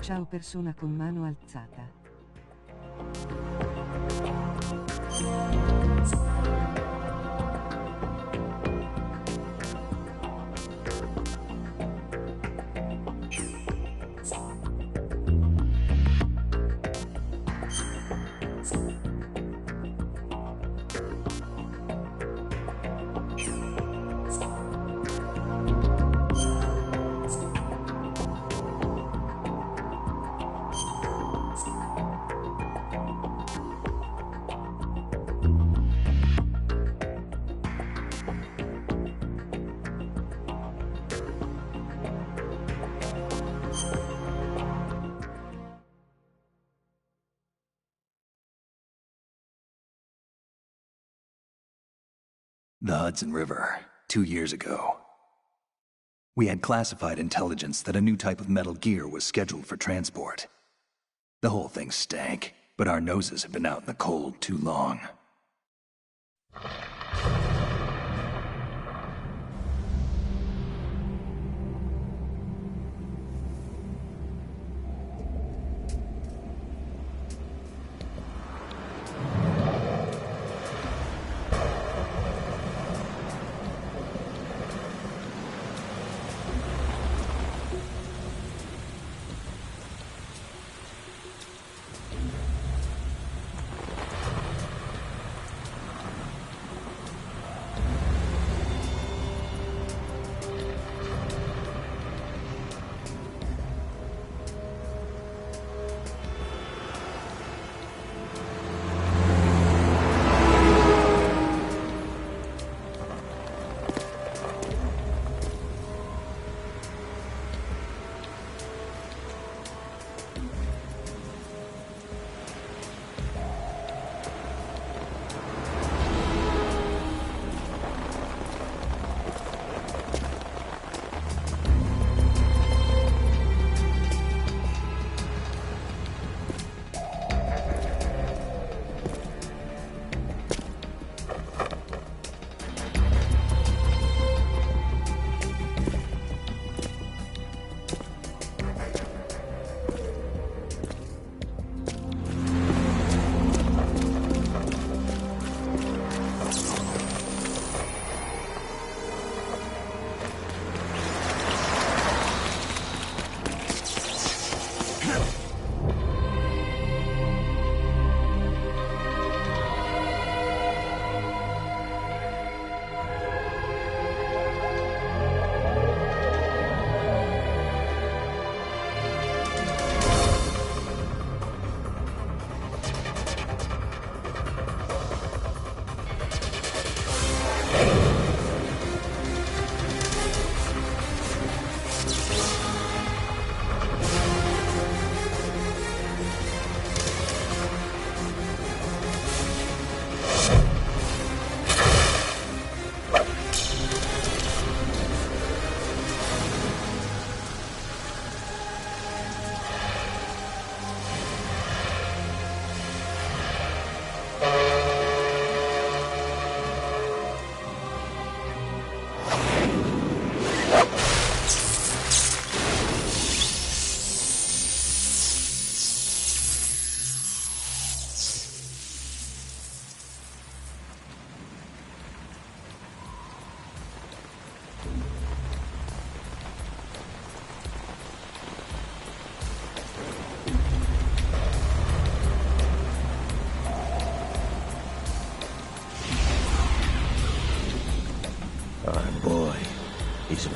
Ciao persona con mano alzata. The Hudson River, 2 years ago. We had classified intelligence that a new type of metal gear was scheduled for transport. The whole thing stank, but our noses had been out in the cold too long.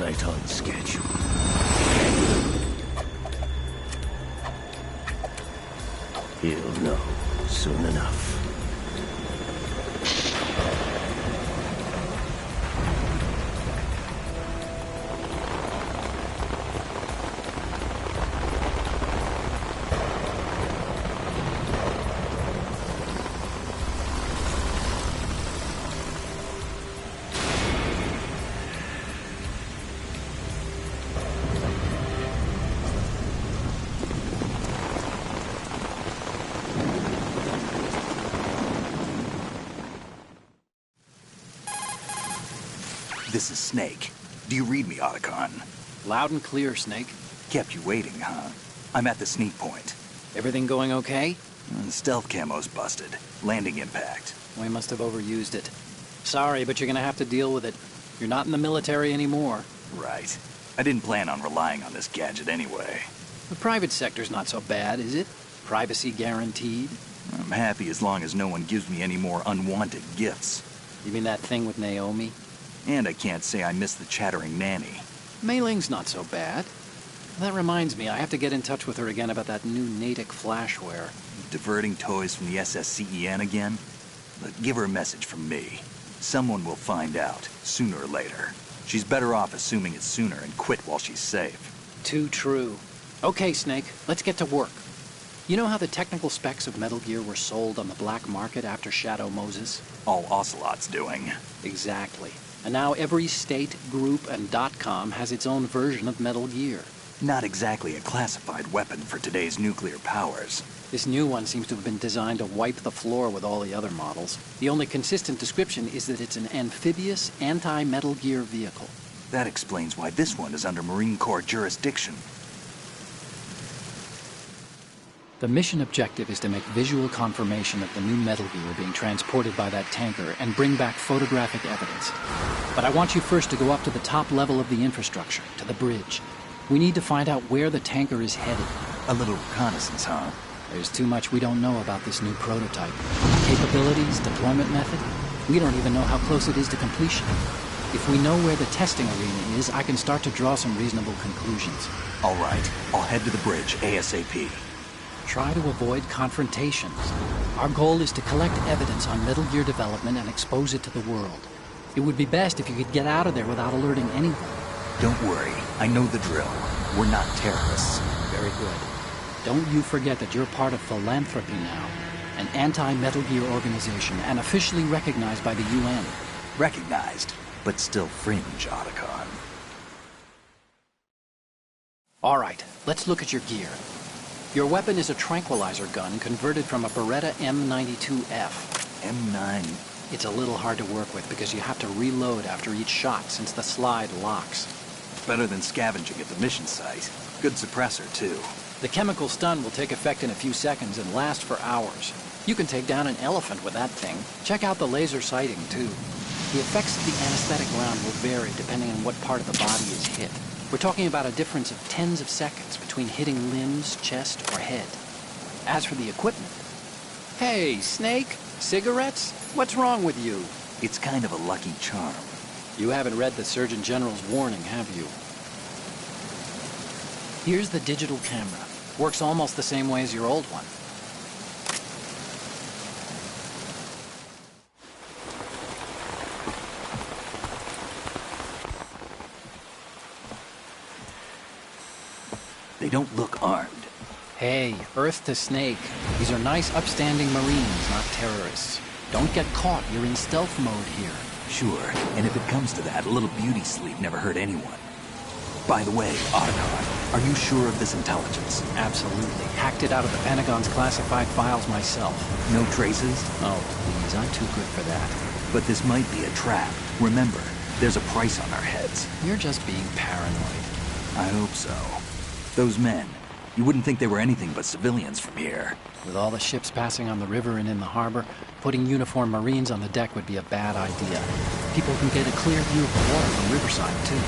right on schedule. He'll know soon enough. This is Snake. Do you read me, Otacon? Loud and clear, Snake. Kept you waiting, huh? I'm at the sneak point. Everything going okay? Stealth camo's busted. Landing impact. We must have overused it. Sorry, but you're gonna have to deal with it. You're not in the military anymore. Right. I didn't plan on relying on this gadget anyway. The private sector's not so bad, is it? Privacy guaranteed? I'm happy as long as no one gives me any more unwanted gifts. You mean that thing with Naomi? And I can't say I miss the chattering nanny. Mei Ling's not so bad. That reminds me, I have to get in touch with her again about that new Natick flashware. Diverting toys from the SSCEN again? But give her a message from me. Someone will find out, sooner or later. She's better off assuming it's sooner and quit while she's safe. Too true. Okay, Snake, let's get to work. You know how the technical specs of Metal Gear were sold on the black market after Shadow Moses? All Ocelot's doing. Exactly. And now every state, group, and .com has its own version of Metal Gear. Not exactly a classified weapon for today's nuclear powers. This new one seems to have been designed to wipe the floor with all the other models. The only consistent description is that it's an amphibious, anti-Metal Gear vehicle. That explains why this one is under Marine Corps jurisdiction. The mission objective is to make visual confirmation of the new Metal Gear being transported by that tanker and bring back photographic evidence. But I want you first to go up to the top level of the infrastructure, to the bridge. We need to find out where the tanker is headed. A little reconnaissance, huh? There's too much we don't know about this new prototype. Capabilities, deployment method. We don't even know how close it is to completion. If we know where the testing arena is, I can start to draw some reasonable conclusions. All right, I'll head to the bridge ASAP. Try to avoid confrontations. Our goal is to collect evidence on Metal Gear development and expose it to the world. It would be best if you could get out of there without alerting anyone. Don't worry, I know the drill. We're not terrorists. Very good. Don't you forget that you're part of Philanthropy now, an anti-Metal Gear organization and officially recognized by the UN. Recognized, but still fringe, Otacon. All right, let's look at your gear. Your weapon is a tranquilizer gun converted from a Beretta M92F. M9. It's a little hard to work with because you have to reload after each shot since the slide locks. Better than scavenging at the mission site. Good suppressor, too. The chemical stun will take effect in a few seconds and last for hours. You can take down an elephant with that thing. Check out the laser sighting, too. The effects of the anesthetic round will vary depending on what part of the body is hit. We're talking about a difference of tens of seconds between hitting limbs, chest, or head. As for the equipment... Hey, Snake! Cigarettes? What's wrong with you? It's kind of a lucky charm. You haven't read the Surgeon General's warning, have you? Here's the digital camera. Works almost the same way as your old one. They don't look armed. Hey, Earth to Snake. These are nice, upstanding Marines, not terrorists. Don't get caught. You're in stealth mode here. Sure, and if it comes to that, a little beauty sleep never hurt anyone. By the way, Otacon, are you sure of this intelligence? Absolutely. Hacked it out of the Pentagon's classified files myself. No traces? Oh, please, I'm too good for that. But this might be a trap. Remember, there's a price on our heads. You're just being paranoid. I hope so. Those men, you wouldn't think they were anything but civilians from here. With all the ships passing on the river and in the harbor, putting uniformed Marines on the deck would be a bad idea. People can get a clear view of the water from Riverside, too.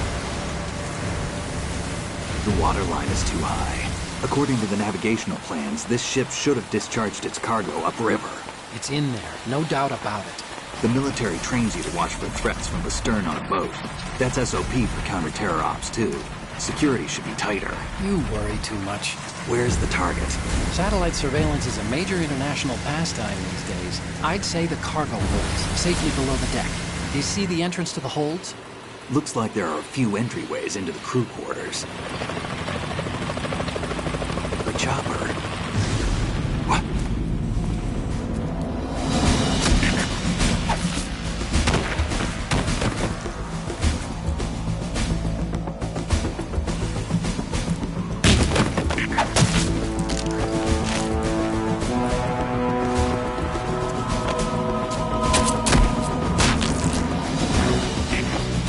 The water line is too high. According to the navigational plans, this ship should have discharged its cargo upriver. It's in there, no doubt about it. The military trains you to watch for threats from the stern on a boat. That's SOP for counter-terror ops, too. Security should be tighter. You worry too much. Where's the target? Satellite surveillance is a major international pastime these days. I'd say the cargo holds, safely below the deck. Do you see the entrance to the holds? Looks like there are a few entryways into the crew quarters. A chopper. What?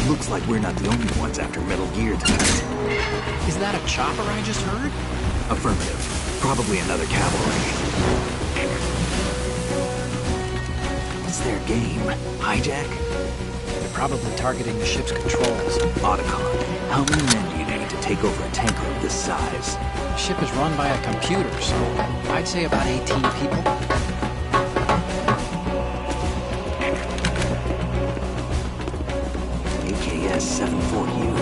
Looks like we're not the only ones after Metal Gear tonight. Is that a chopper I just heard? Affirmative. Probably another cavalry. What's their game? Hijack? They're probably targeting the ship's controls. Otacon, how many men do you need to take over a tanker of this size? The ship is run by a computer, so I'd say about 18 people. AKS-74U.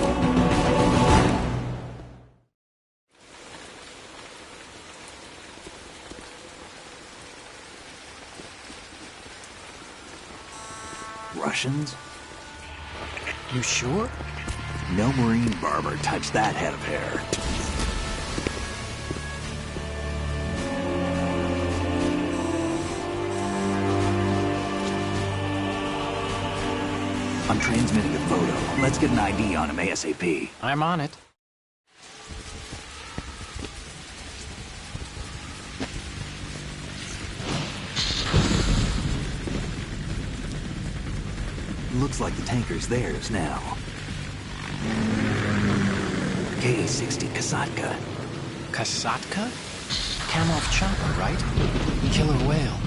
Russians? You sure? No Marine barber touched that head of hair. I'm transmitting a photo. Let's get an ID on him ASAP. I'm on it. Looks like the tanker's theirs now. KA-60 Kasatka. Kasatka? Kamov chopper, right? Killer whale.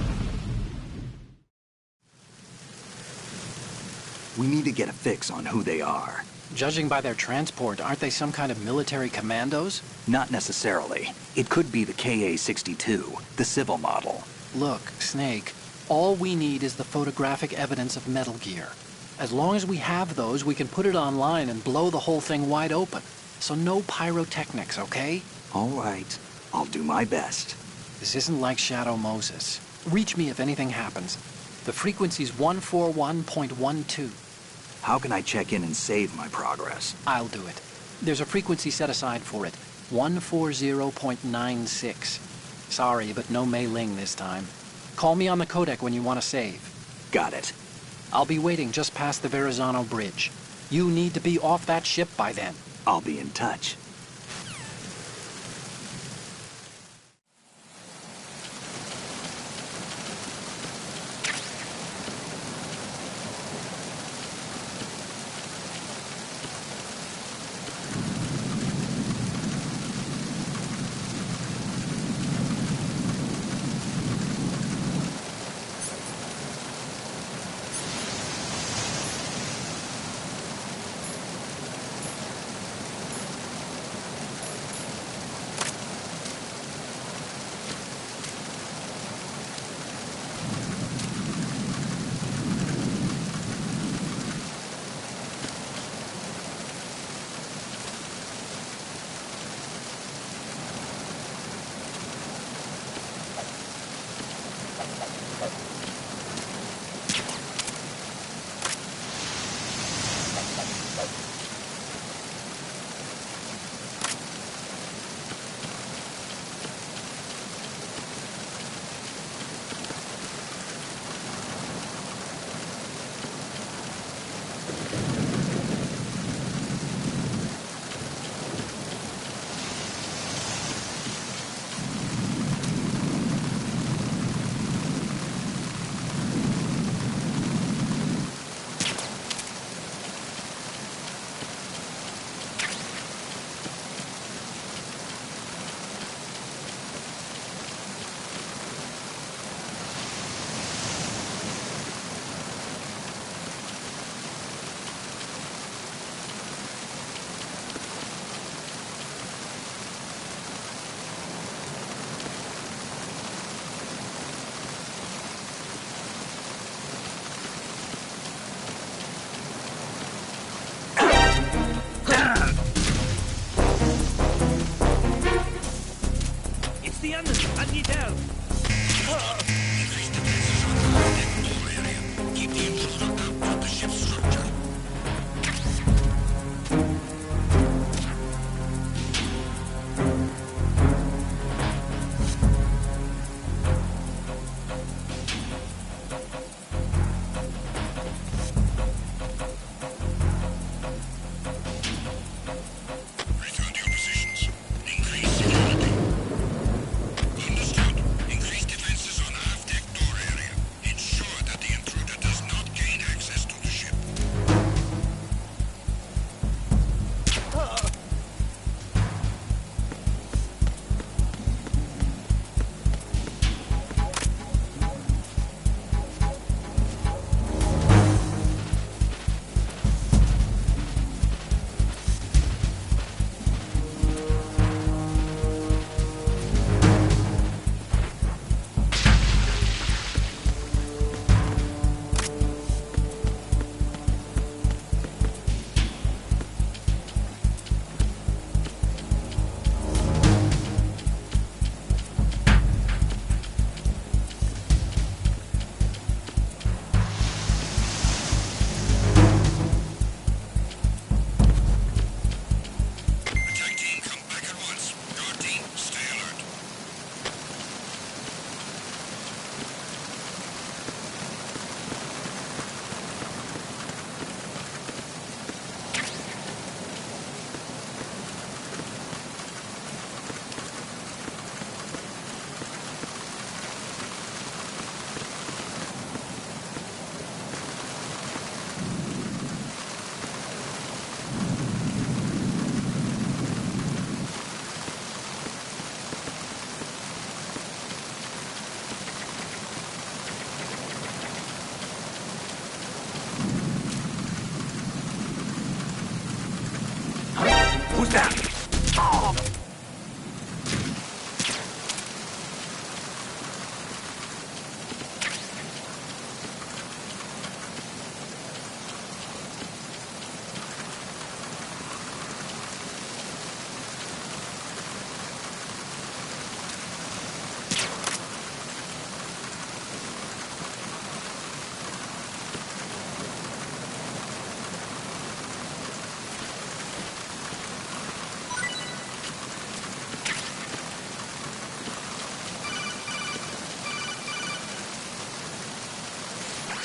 We need to get a fix on who they are. Judging by their transport, aren't they some kind of military commandos? Not necessarily. It could be the KA-62, the civil model. Look, Snake, all we need is the photographic evidence of Metal Gear. As long as we have those, we can put it online and blow the whole thing wide open. So no pyrotechnics, okay? All right. I'll do my best. This isn't like Shadow Moses. Reach me if anything happens. The frequency's 141.12. How can I check in and save my progress? I'll do it. There's a frequency set aside for it. 140.96. Sorry, but no Mei Ling this time. Call me on the codec when you want to save. Got it. I'll be waiting just past the Verrazano Bridge. You need to be off that ship by then. I'll be in touch.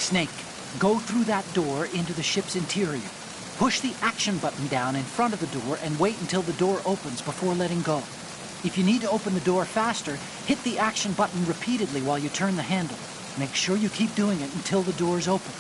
Snake, go through that door into the ship's interior. Push the action button down in front of the door and wait until the door opens before letting go. If you need to open the door faster, hit the action button repeatedly while you turn the handle. Make sure you keep doing it until the door's open.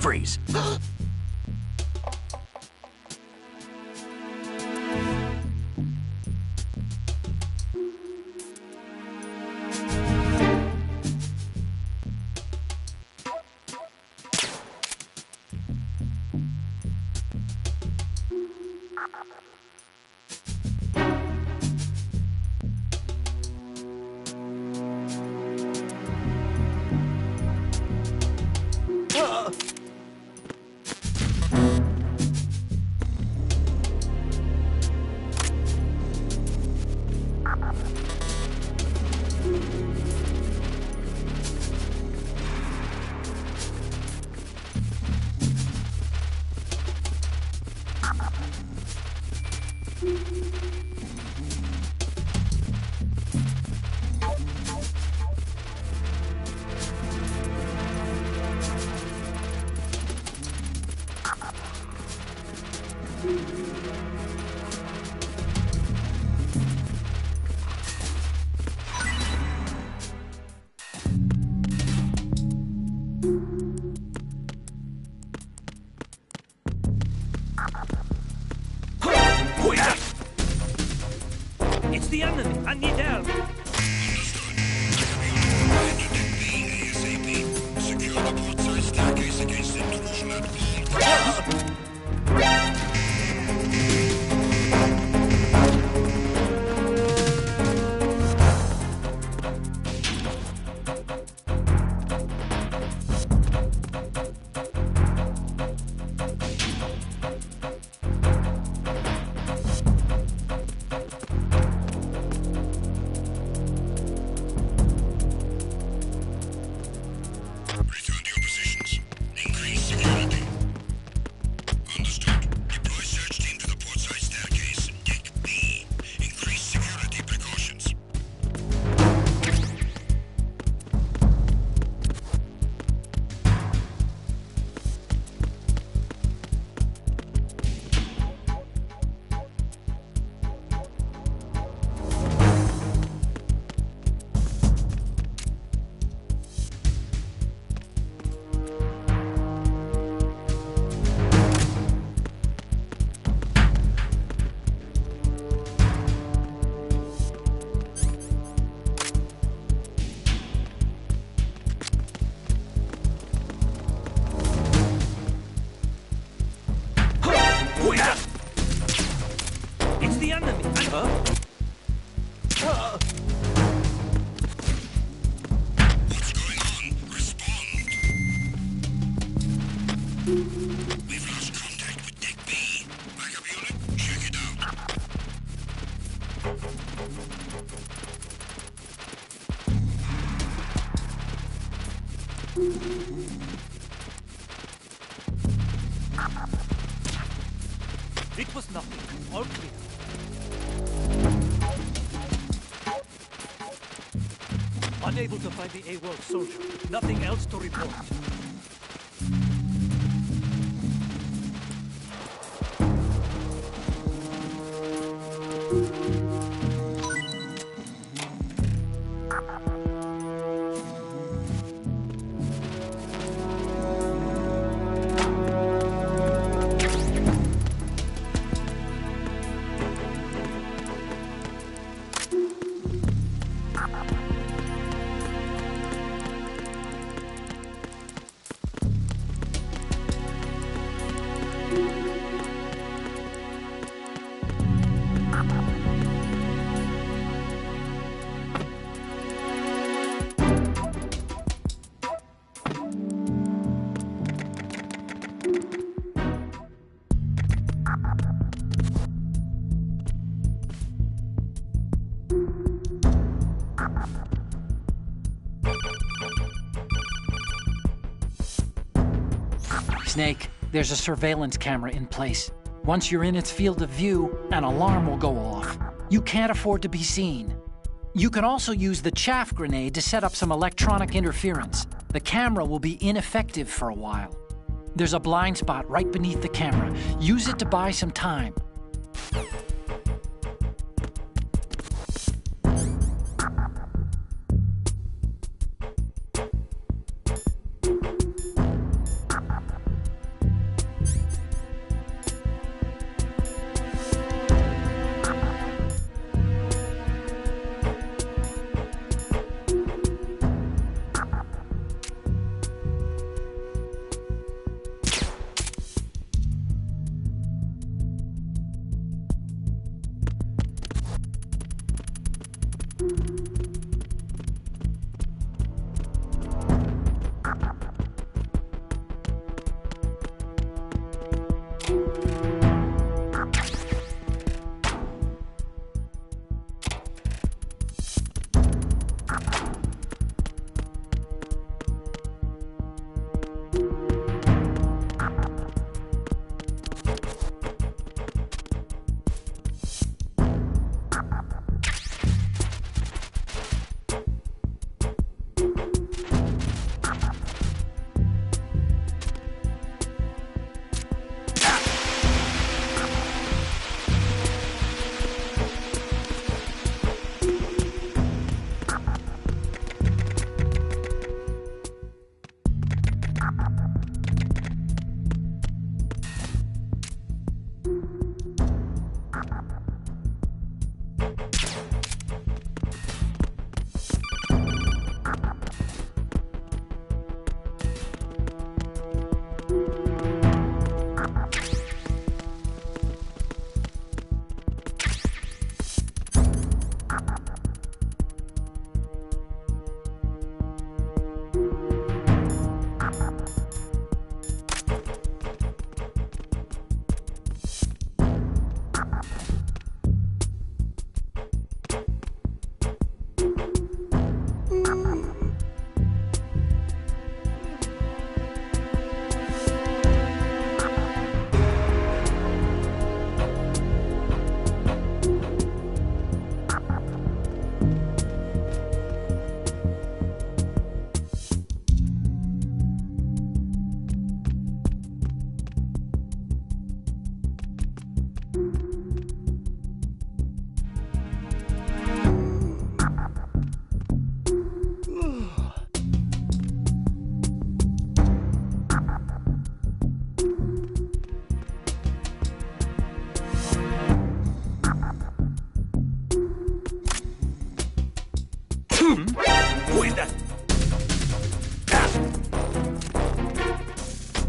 Freeze. I need help! Secure the port side staircase against intrusion at all times. Return to your positions. Increase security. Understood. Deploy search team to the port side staircase. Deck B. Increase security precautions. It's the enemy! Huh? What's going on? Respond. We've lost contact with Deck B. Backup unit, check it out. It was nothing. All clear. Unable to find the AWOL soldier. Nothing else to report. Snake, there's a surveillance camera in place. Once you're in its field of view, an alarm will go off. You can't afford to be seen. You can also use the chaff grenade to set up some electronic interference. The camera will be ineffective for a while. There's a blind spot right beneath the camera. Use it to buy some time. Wait that!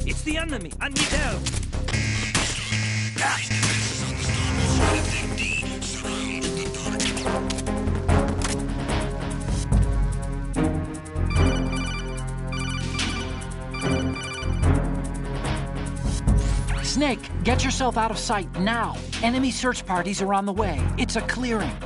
It's the enemy! I need help! Snake, get yourself out of sight now. Enemy search parties are on the way. It's a clearing.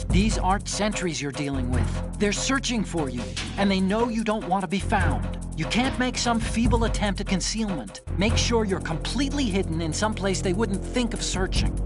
These aren't sentries you're dealing with. They're searching for you, and they know you don't want to be found. You can't make some feeble attempt at concealment. Make sure you're completely hidden in some place they wouldn't think of searching.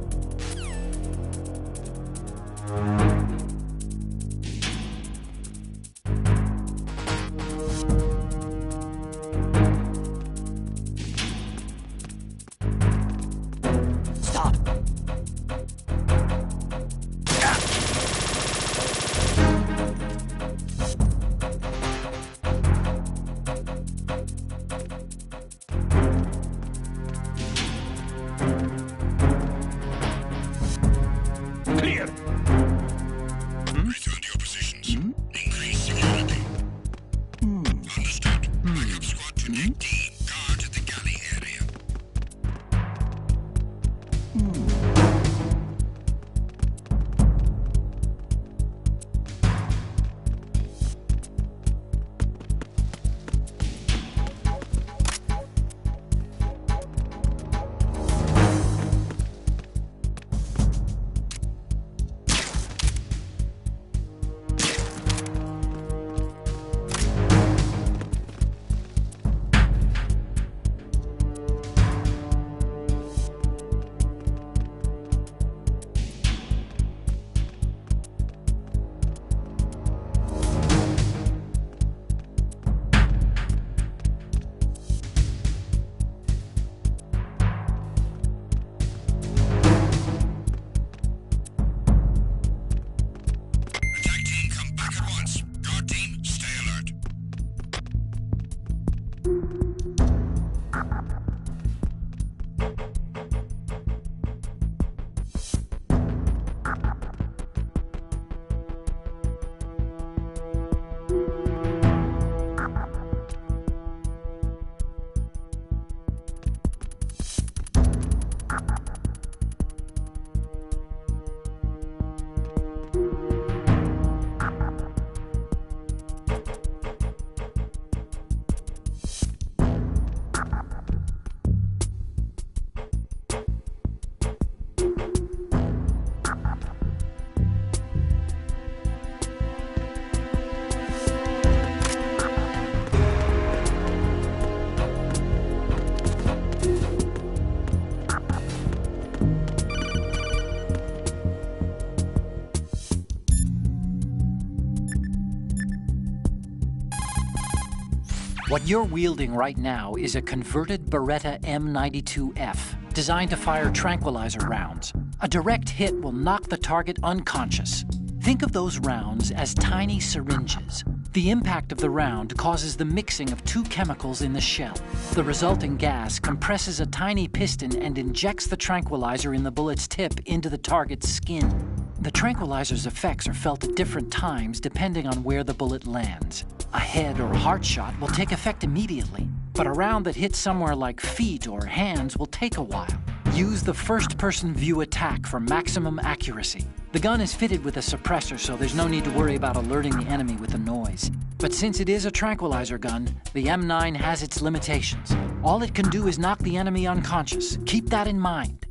What you're wielding right now is a converted Beretta M92F, designed to fire tranquilizer rounds. A direct hit will knock the target unconscious. Think of those rounds as tiny syringes. The impact of the round causes the mixing of two chemicals in the shell. The resulting gas compresses a tiny piston and injects the tranquilizer in the bullet's tip into the target's skin. The tranquilizer's effects are felt at different times depending on where the bullet lands. A head or heart shot will take effect immediately, but a round that hits somewhere like feet or hands will take a while. Use the first-person view attack for maximum accuracy. The gun is fitted with a suppressor, so there's no need to worry about alerting the enemy with the noise. But since it is a tranquilizer gun, the M9 has its limitations. All it can do is knock the enemy unconscious. Keep that in mind.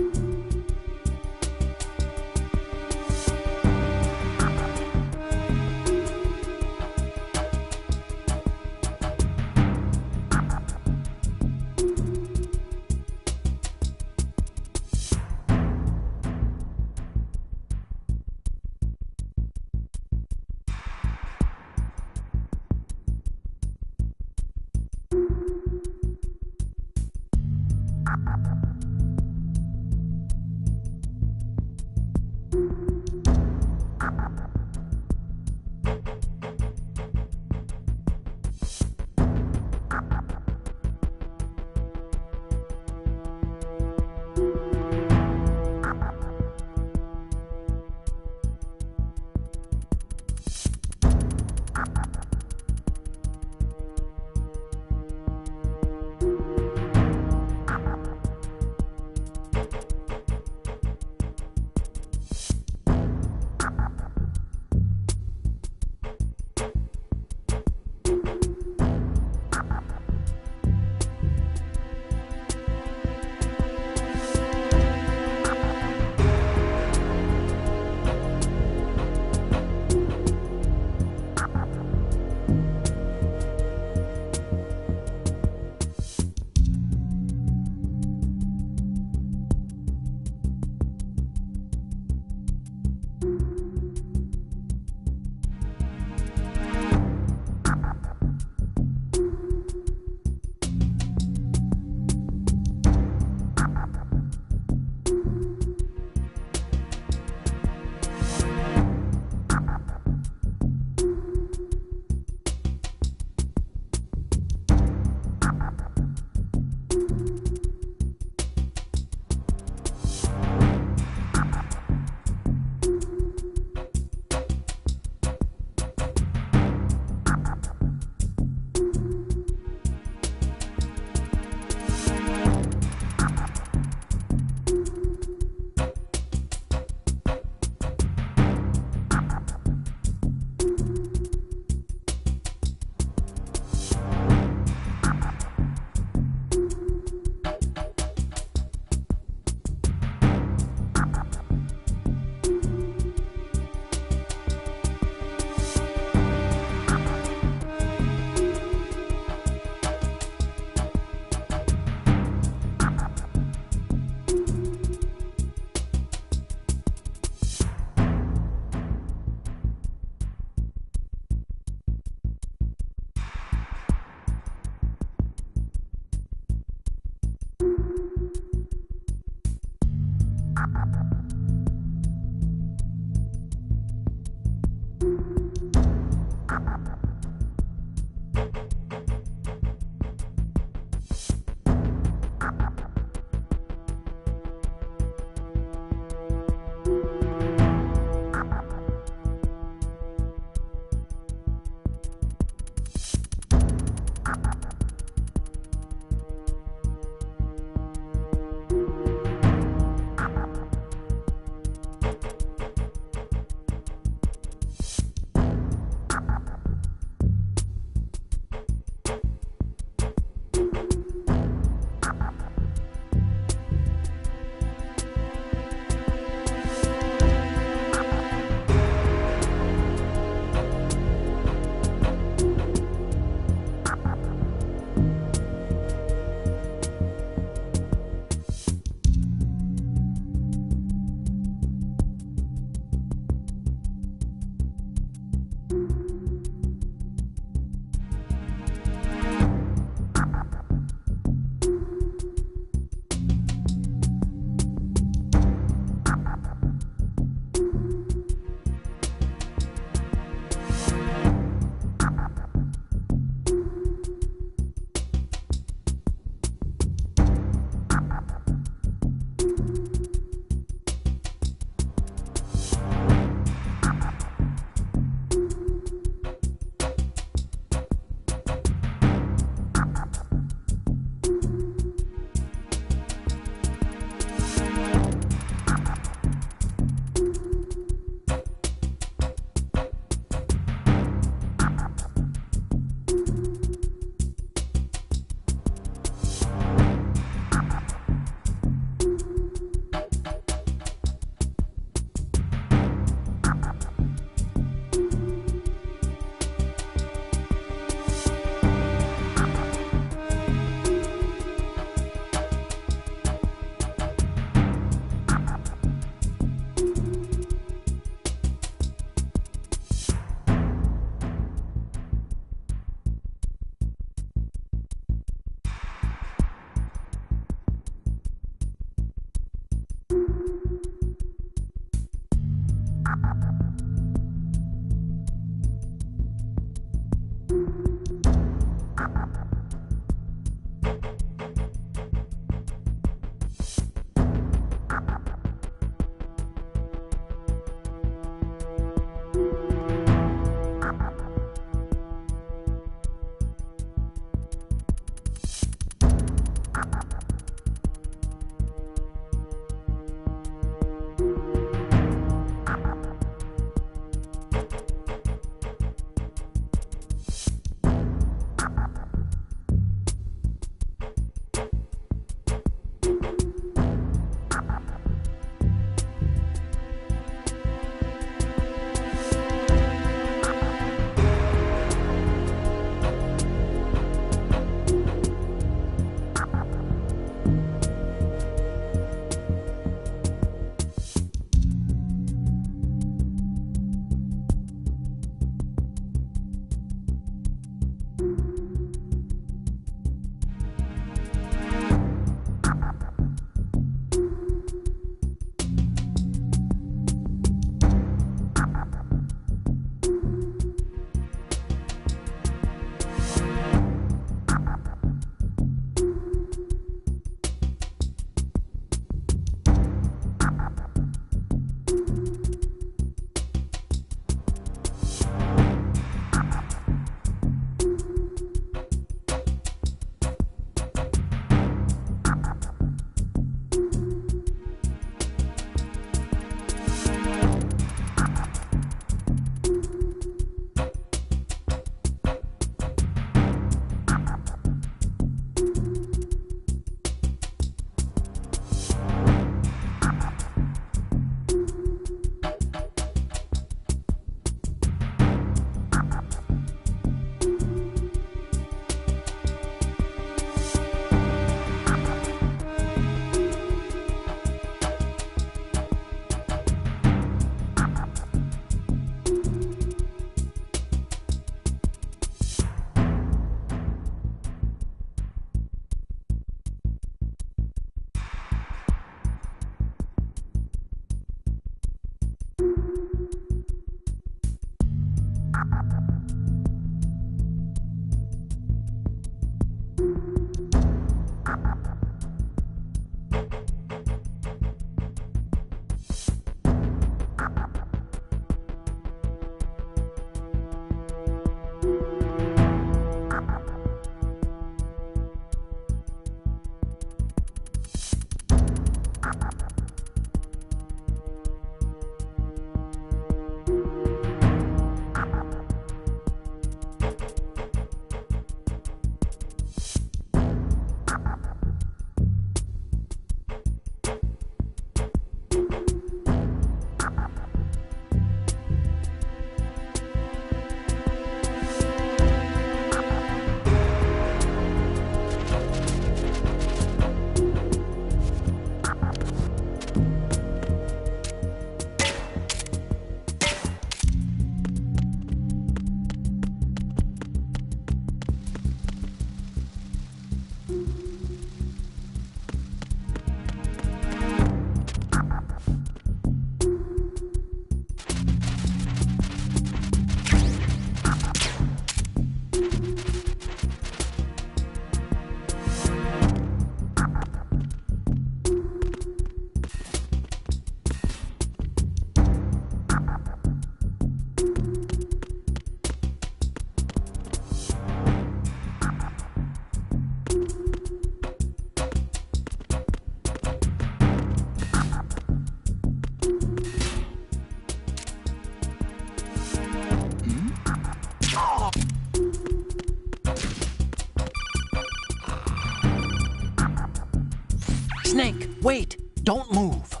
Don't move.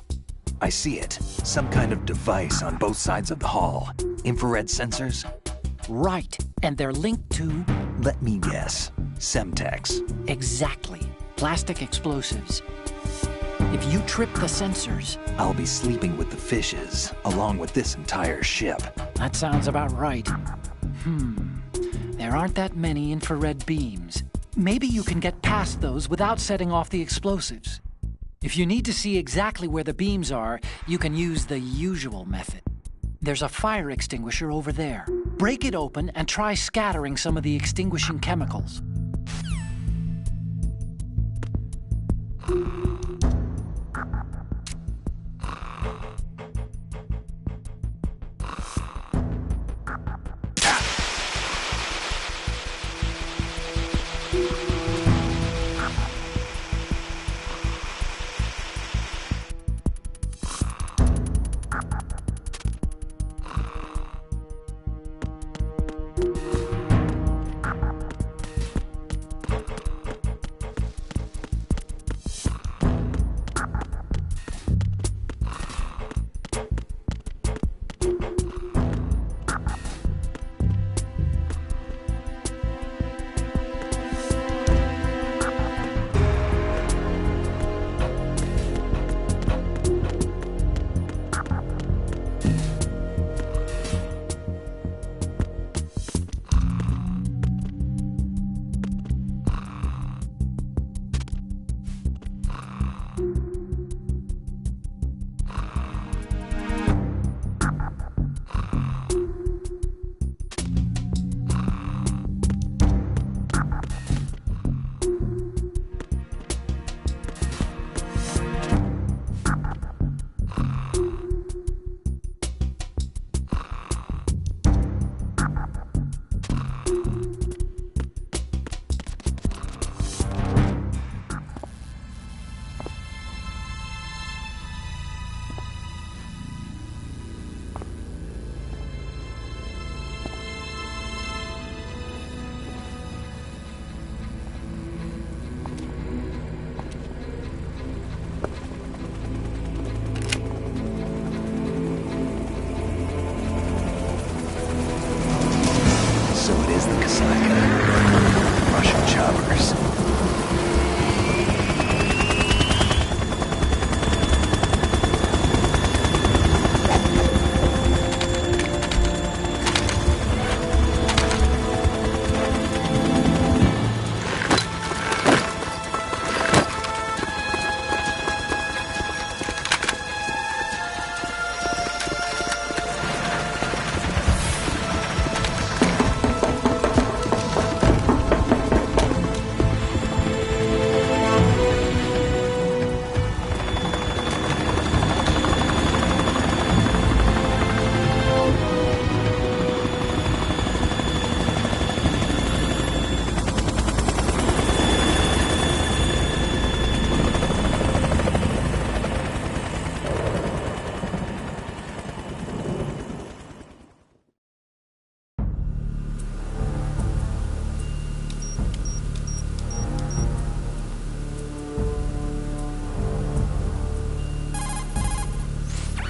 I see it. Some kind of device on both sides of the hall. Infrared sensors? Right, and they're linked to... Let me guess. Semtex. Exactly. Plastic explosives. If you trip the sensors... I'll be sleeping with the fishes, along with this entire ship. That sounds about right. There aren't that many infrared beams. Maybe you can get past those without setting off the explosives. If you need to see exactly where the beams are, you can use the usual method. There's a fire extinguisher over there. Break it open and try scattering some of the extinguishing chemicals.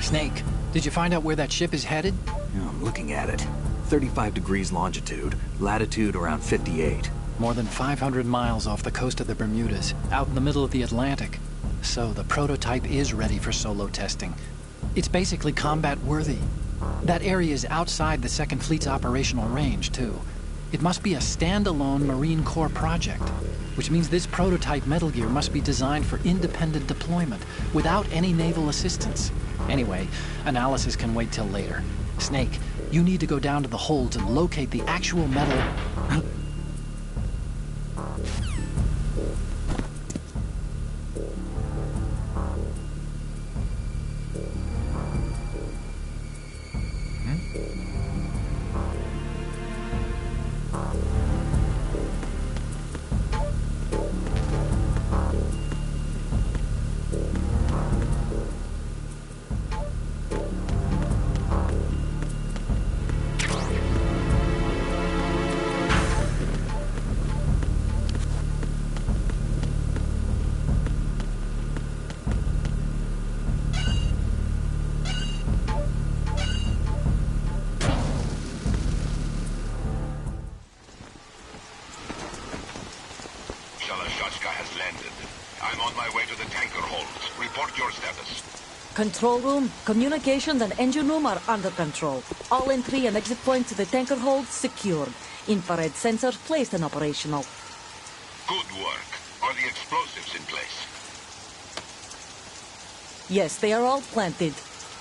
Snake, did you find out where that ship is headed? Yeah, I'm looking at it. 35 degrees longitude, latitude around 58. More than 500 miles off the coast of the Bermudas, out in the middle of the Atlantic. So the prototype is ready for solo testing. It's basically combat-worthy. That area is outside the Second Fleet's operational range, too. It must be a standalone Marine Corps project, which means this prototype Metal Gear must be designed for independent deployment, without any naval assistance. Anyway, analysis can wait till later. Snake, you need to go down to the holds and locate the actual metal... Shalashaska has landed. I'm on my way to the tanker holds. Report your status. Control room, communications and engine room are under control. All entry and exit points to the tanker hold secured. Infrared sensors placed and operational. Good work. Are the explosives in place? Yes, they are all planted.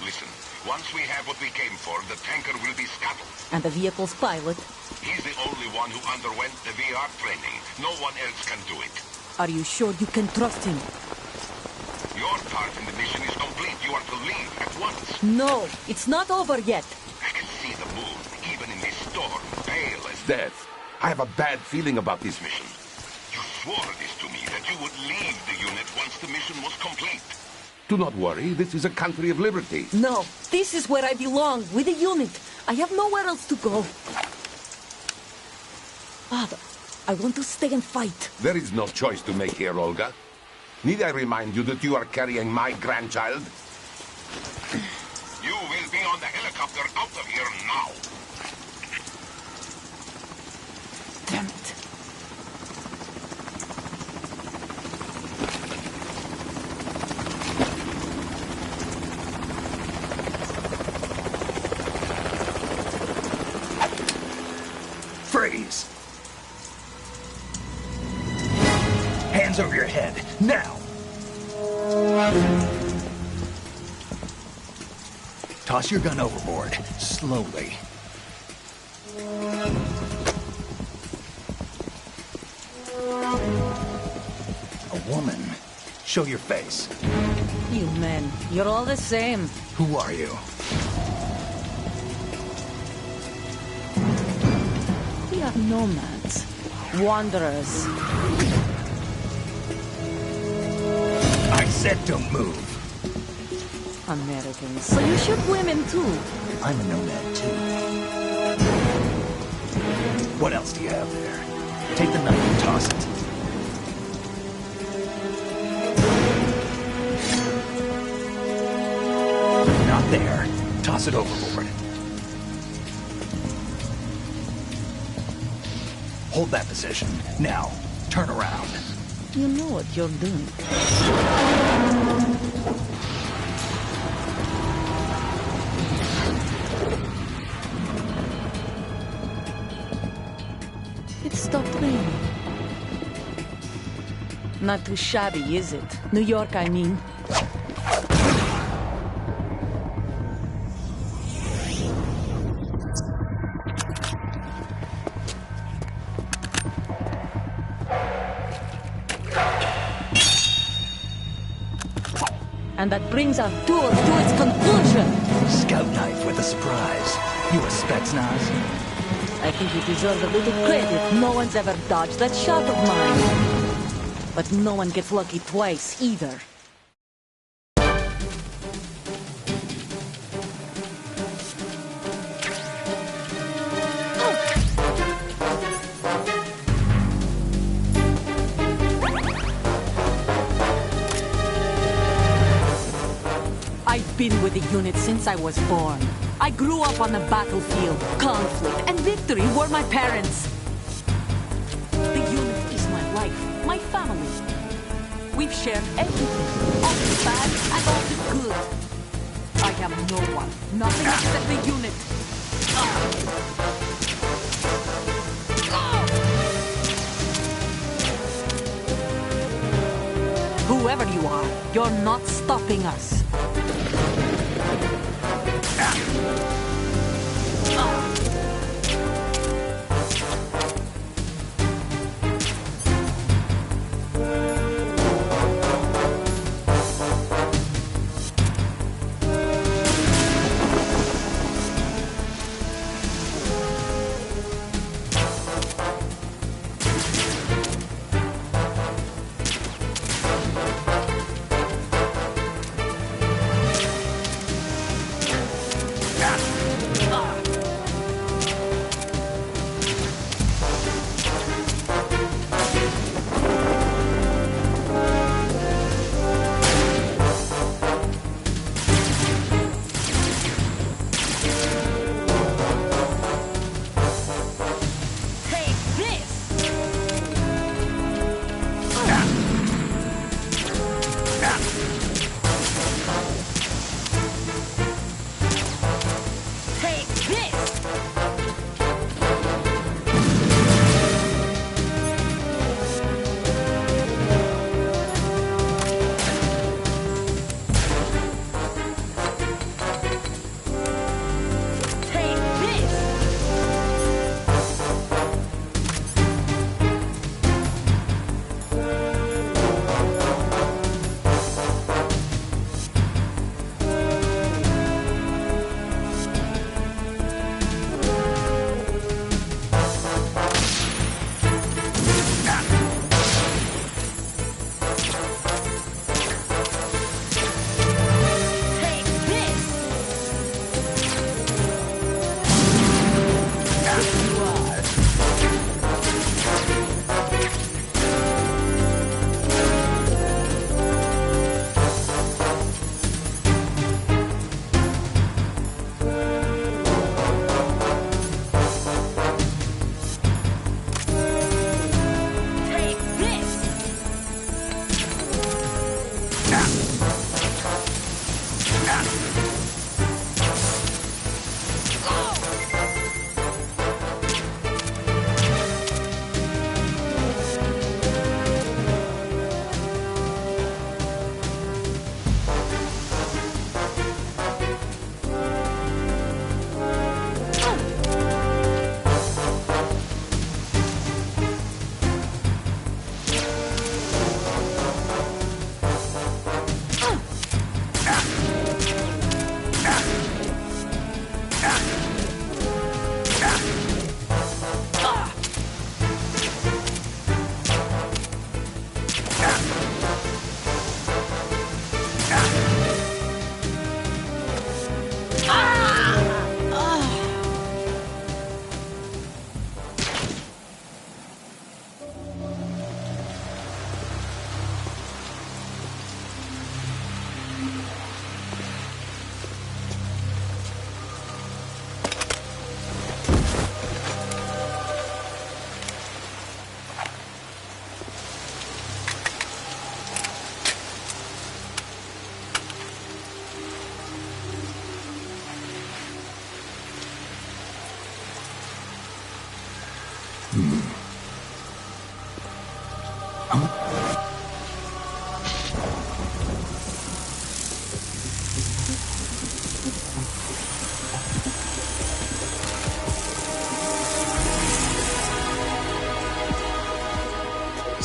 Listen, once we have what we came for, the tanker will be scuttled. And the vehicle's pilot? He's the only one who underwent the VR training. No one else can do it. Are you sure you can trust him? Your part in the mission is complete. You are to leave at once. No, it's not over yet. I can see the moon, even in this storm, pale as Death. I have a bad feeling about this mission. You swore this to me, that you would leave the unit once the mission was complete. Do not worry, this is a country of liberty. No, this is where I belong, with the unit. I have nowhere else to go. Father, I want to stay and fight. There is no choice to make here, Olga. Need I remind you that you are carrying my grandchild? You will be on the helicopter out of here now. Damn it. Freeze! Hands over your head, now! Toss your gun overboard, slowly. A woman. Show your face. You men, you're all the same. Who are you? We are nomads. Wanderers. I said don't move. Americans. So you shoot women too. I'm a nomad too. What else do you have there? Take the knife and toss it. Not there. Toss it overboard. Hold that position. Now, turn around. You know what you're doing. It stopped raining. Not too shabby, is it? New York, I mean. And that brings our tour to its conclusion. Scout knife with a surprise. You a Spetsnaz? I think you deserve a little credit. No one's ever dodged that shot of mine. But no one gets lucky twice, either. I've been with the unit since I was born. I grew up on the battlefield. Conflict and victory were my parents. The unit is my life, my family. We've shared everything, all the bad and all the good. I have no one, nothing except the unit. Whoever you are, you're not stopping us.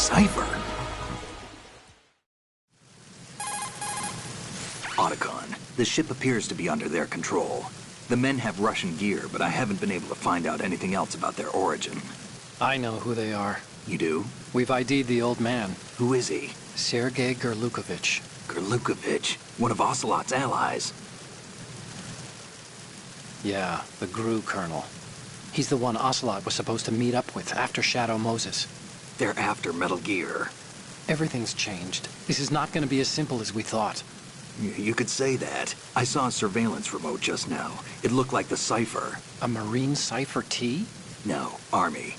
Cipher? Otacon, the ship appears to be under their control. The men have Russian gear, but I haven't been able to find out anything else about their origin. I know who they are. You do? We've ID'd the old man. Who is he? Sergei Gerlukovich. Gerlukovich, one of Ocelot's allies. Yeah, the GRU colonel. He's the one Ocelot was supposed to meet up with after Shadow Moses. They're after Metal Gear. Everything's changed. This is not going to be as simple as we thought. You could say that. I saw a surveillance remote just now. It looked like the Cipher. A Marine Cipher T? No, Army.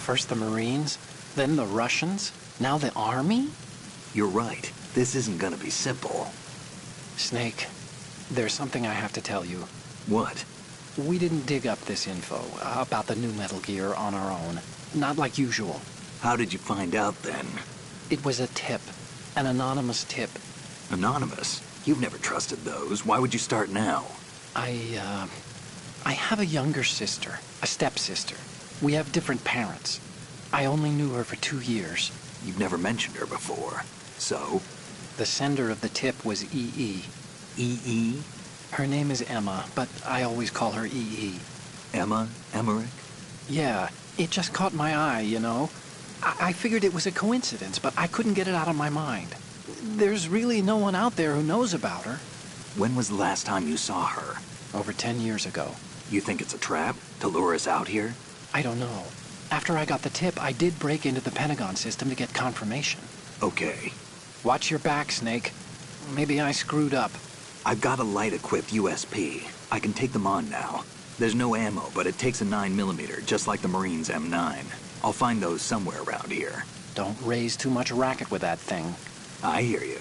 First the Marines, then the Russians, now the Army? You're right. This isn't gonna be simple. Snake, there's something I have to tell you. What? We didn't dig up this info about the new Metal Gear on our own. Not like usual. How did you find out then? It was a tip. An anonymous tip. Anonymous? You've never trusted those. Why would you start now? I have a younger sister, a stepsister. We have different parents. I only knew her for 2 years. You've never mentioned her before. So? The sender of the tip was EE. EE? Her name is Emma, but I always call her EE. Emma? Emmerich? Yeah, it just caught my eye, you know? I figured it was a coincidence, but I couldn't get it out of my mind. There's really no one out there who knows about her. When was the last time you saw her? Over 10 years ago. You think it's a trap? To lure us out here? I don't know. After I got the tip, I did break into the Pentagon system to get confirmation. Okay. Watch your back, Snake. Maybe I screwed up. I've got a light-equipped USP. I can take them on now. There's no ammo, but it takes a 9mm, just like the Marines' M9. I'll find those somewhere around here. Don't raise too much racket with that thing. I hear you.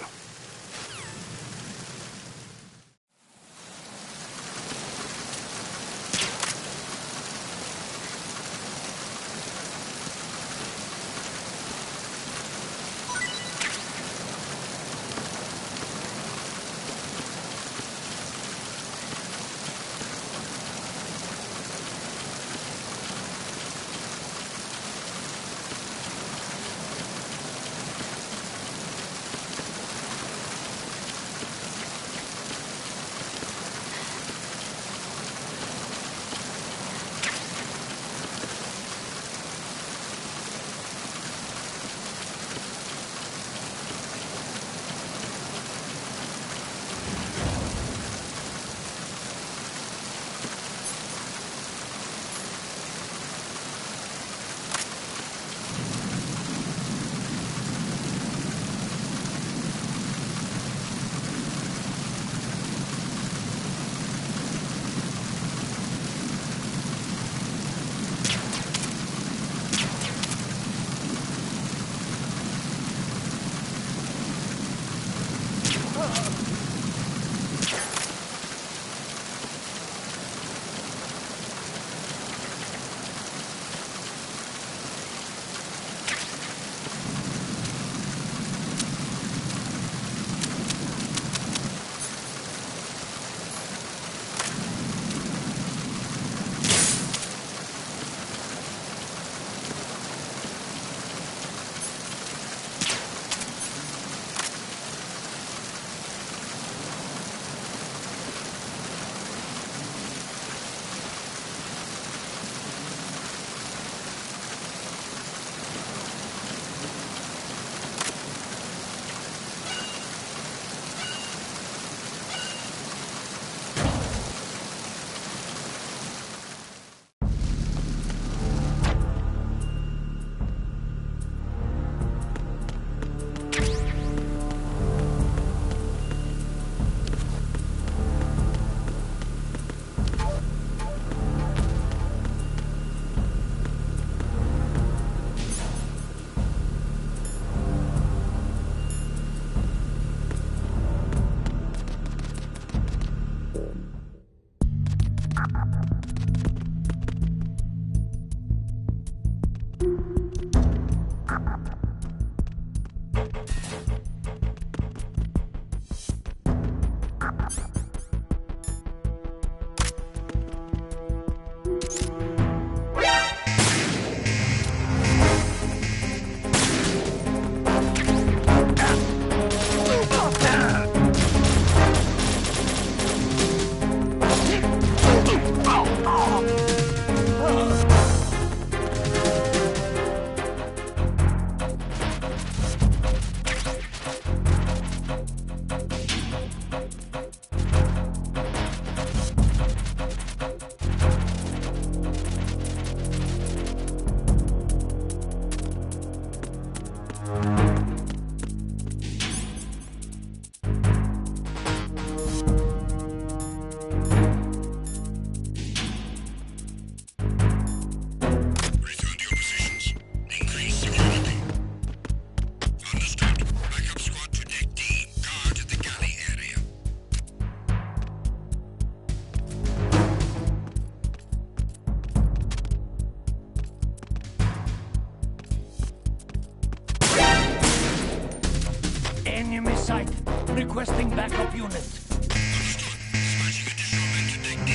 enemy sight. Requesting backup unit. Understood. Dispatching additional men to deck D.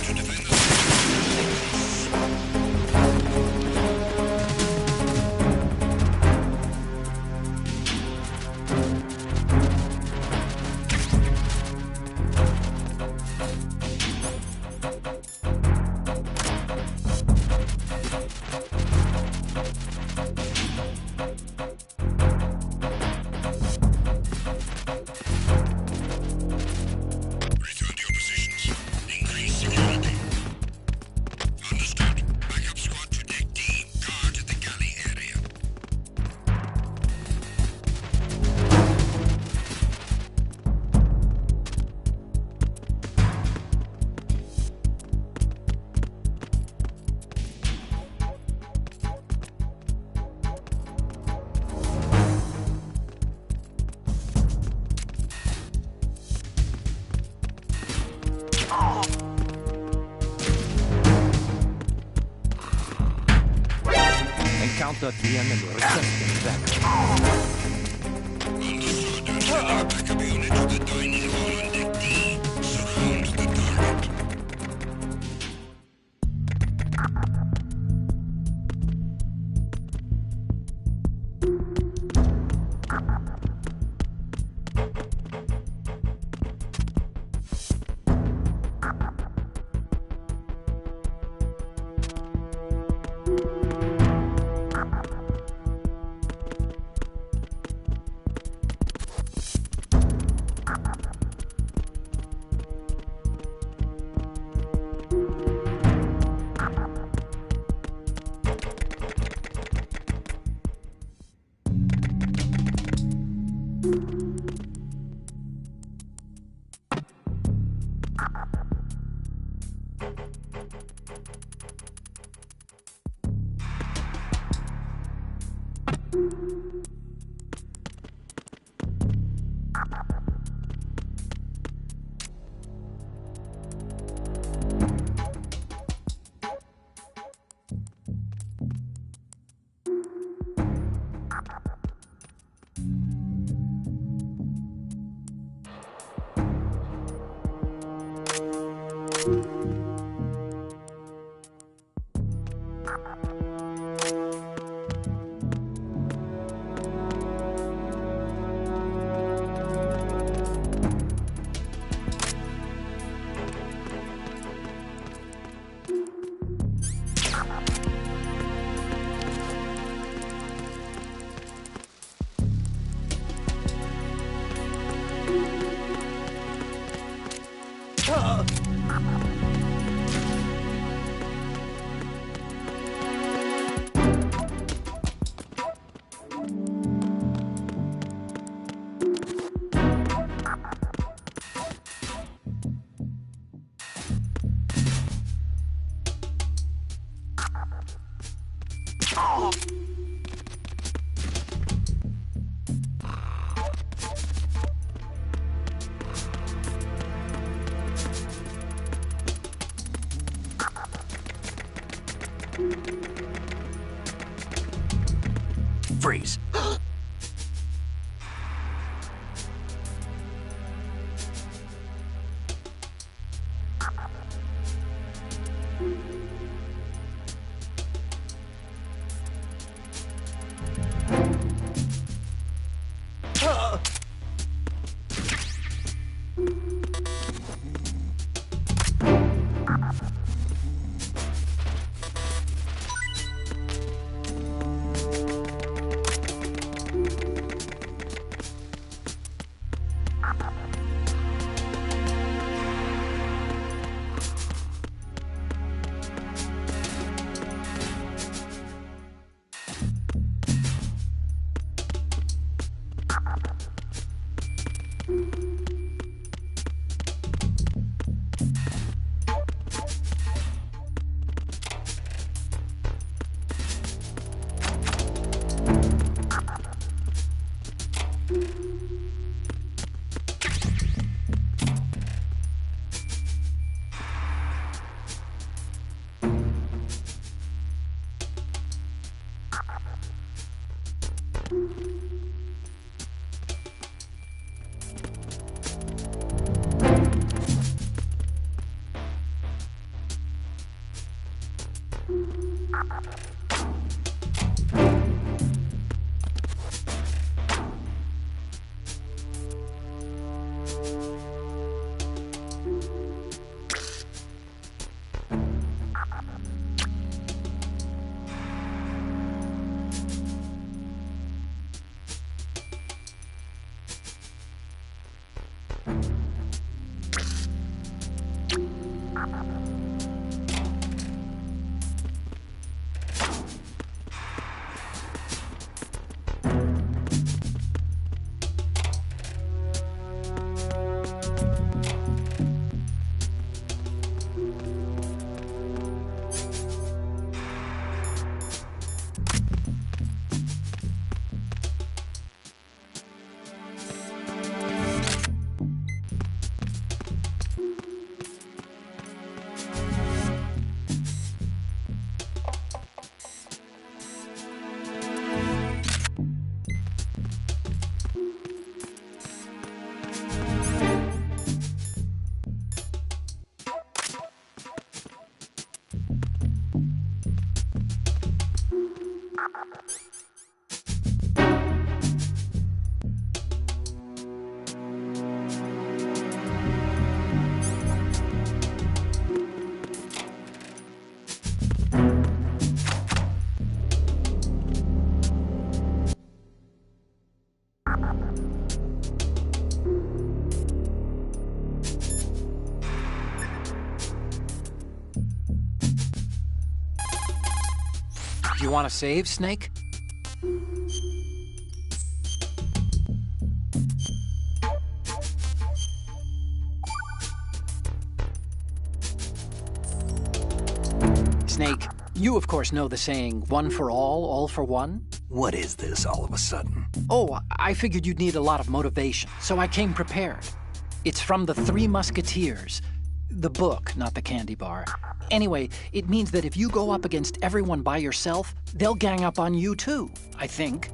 To defend the Return to your positions. Increase security. Understood. Backup squad to deck D. Guard the galley area. Encounter the enemy requesting backup. Understood. Sending a backup unit to the dining hall on deck D. Surround the target. Freeze. You want to save, Snake? Snake, you of course know the saying, one for all for one? What is this all of a sudden? Oh, I figured you'd need a lot of motivation, so I came prepared. It's from the Three Musketeers. The book, not the candy bar. Anyway, it means that if you go up against everyone by yourself, they'll gang up on you too, I think.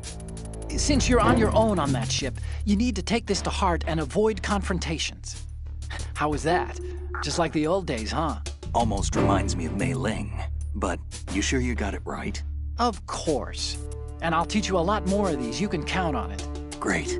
Since you're on your own on that ship, you need to take this to heart and avoid confrontations. How was that? Just like the old days, huh? Almost reminds me of Mei Ling. But you sure you got it right? Of course. And I'll teach you a lot more of these. You can count on it. Great.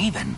Raven?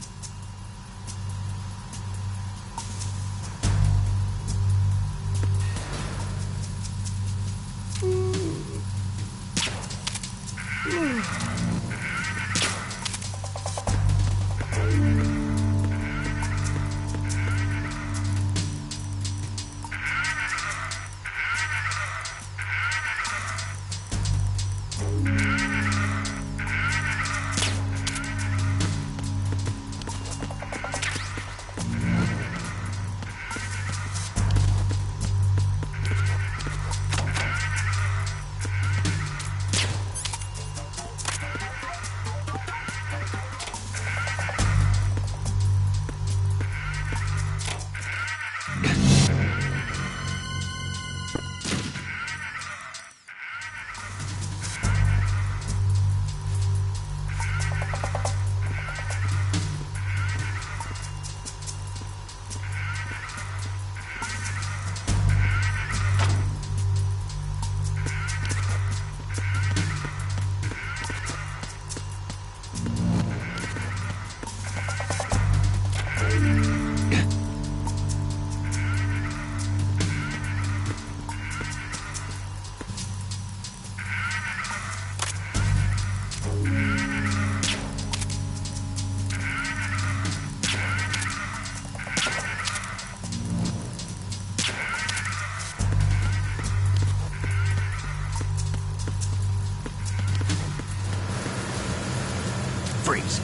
Freeze.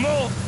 More!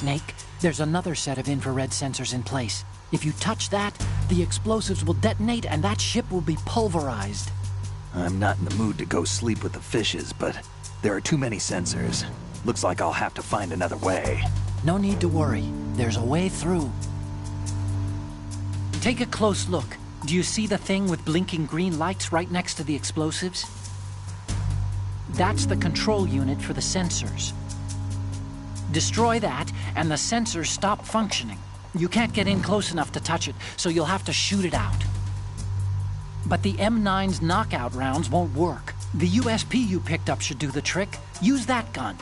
Snake, there's another set of infrared sensors in place. If you touch that, the explosives will detonate and that ship will be pulverized. I'm not in the mood to go sleep with the fishes, but there are too many sensors. Looks like I'll have to find another way. No need to worry. There's a way through. Take a close look. Do you see the thing with blinking green lights right next to the explosives? That's the control unit for the sensors. Destroy that, and the sensors stop functioning. You can't get in close enough to touch it, so you'll have to shoot it out. But the M9's knockout rounds won't work. The USP you picked up should do the trick. Use that gun.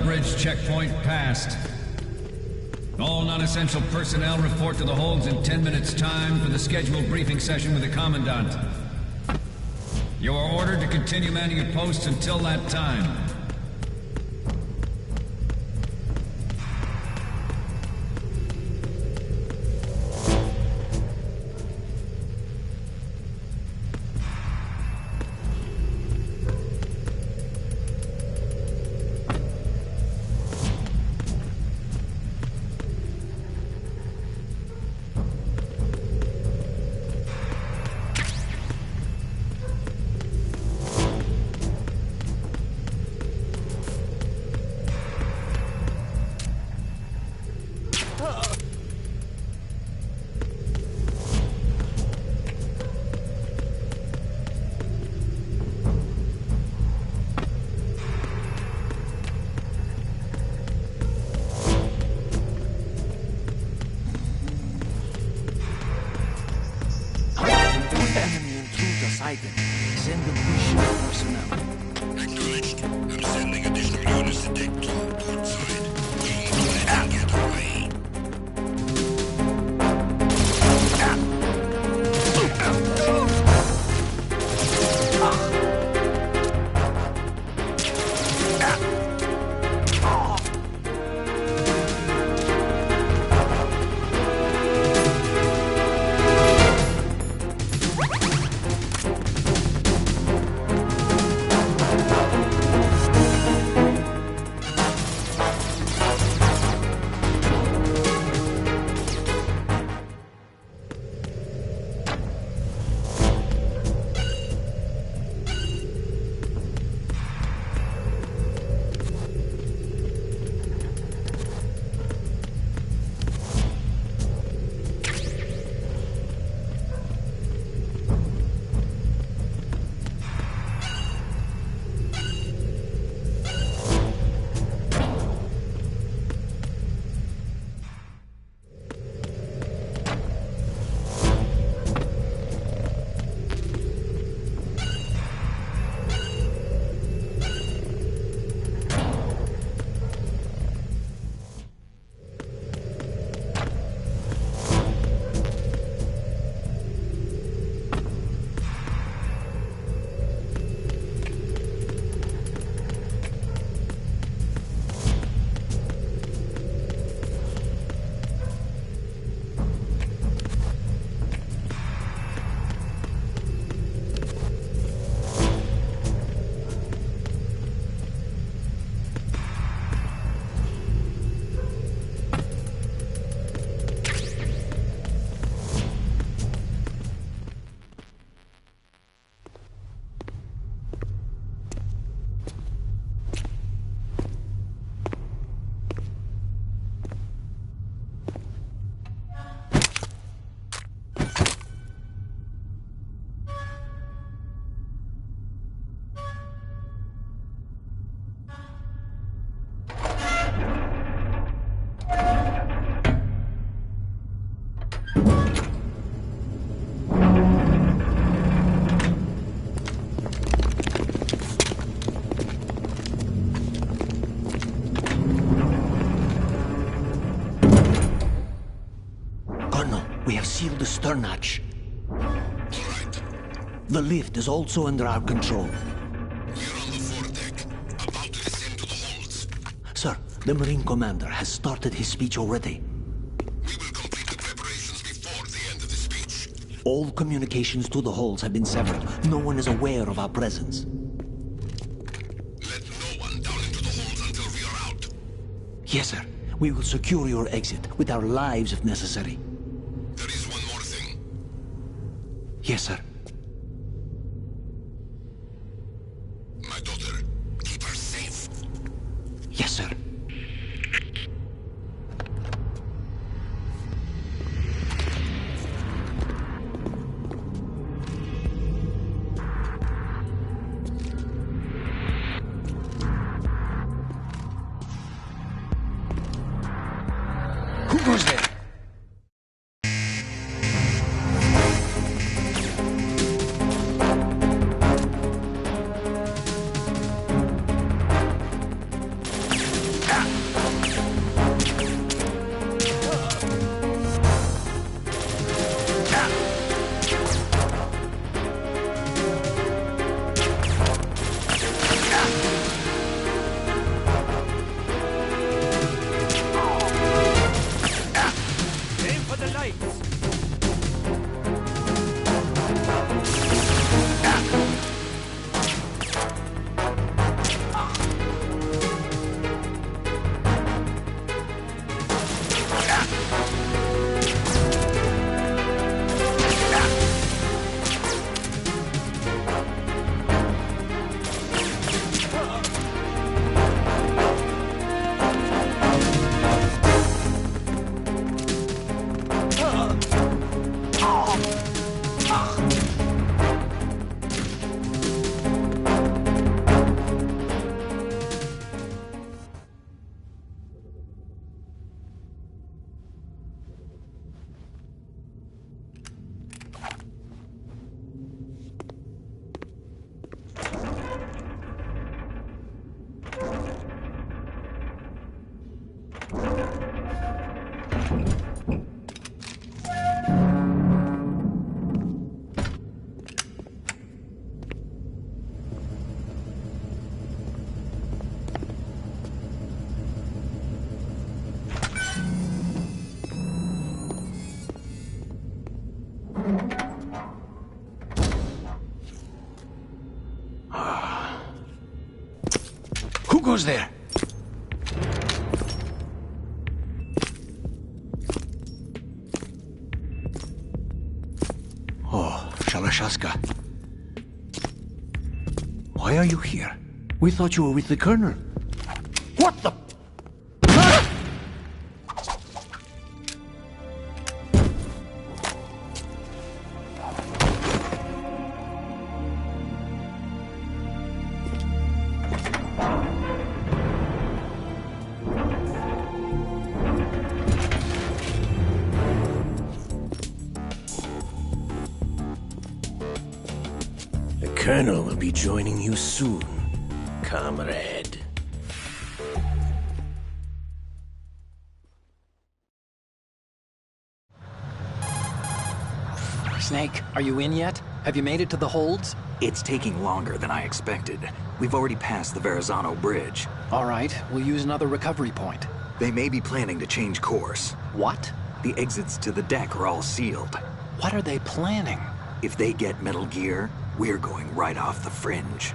Bridge checkpoint passed. All non-essential personnel report to the holds in 10 minutes' time for the scheduled briefing session with the Commandant. You are ordered to continue manning your posts until that time. seal the stern hatch. The lift is also under our control. We're on the foredeck, about to descend to the holds. Sir, the Marine Commander has started his speech already. We will complete the preparations before the end of the speech. All communications to the holds have been severed. No one is aware of our presence. Let no one down into the holds until we are out. Yes, sir. We will secure your exit, with our lives if necessary. There is one more thing. Yes, sir. My daughter, keep her safe. Yes, sir. Who goes there? Aim for the lights. Who goes there? Oh, Shalashaska. Why are you here? We thought you were with the Colonel. What the... The Colonel will be joining you soon, comrade. Snake, are you in yet? Have you made it to the holds? It's taking longer than I expected. We've already passed the Verrazano Bridge. All right, we'll use another recovery point. They may be planning to change course. What? The exits to the deck are all sealed. What are they planning? If they get Metal Gear, we're going right off the fringe.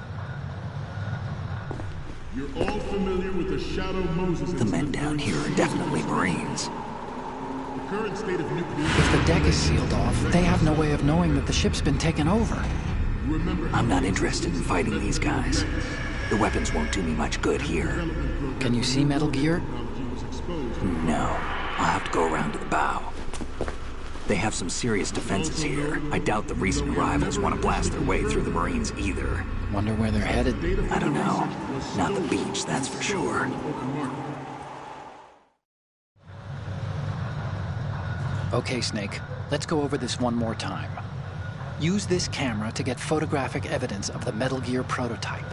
You're all familiar with the Shadow Moses. The men down here are definitely Marines. The current state of nuclear... If the deck is sealed off, they have no way of knowing that the ship's been taken over. I'm not interested in fighting these guys. The weapons won't do me much good here. Can you see Metal Gear? No. I'll have to go around to the bow. They have some serious defenses here. I doubt the recent arrivals want to blast their way through the Marines either. Wonder where they're headed? I don't know. Not the beach, that's for sure. Okay, Snake. Let's go over this one more time. Use this camera to get photographic evidence of the Metal Gear prototype.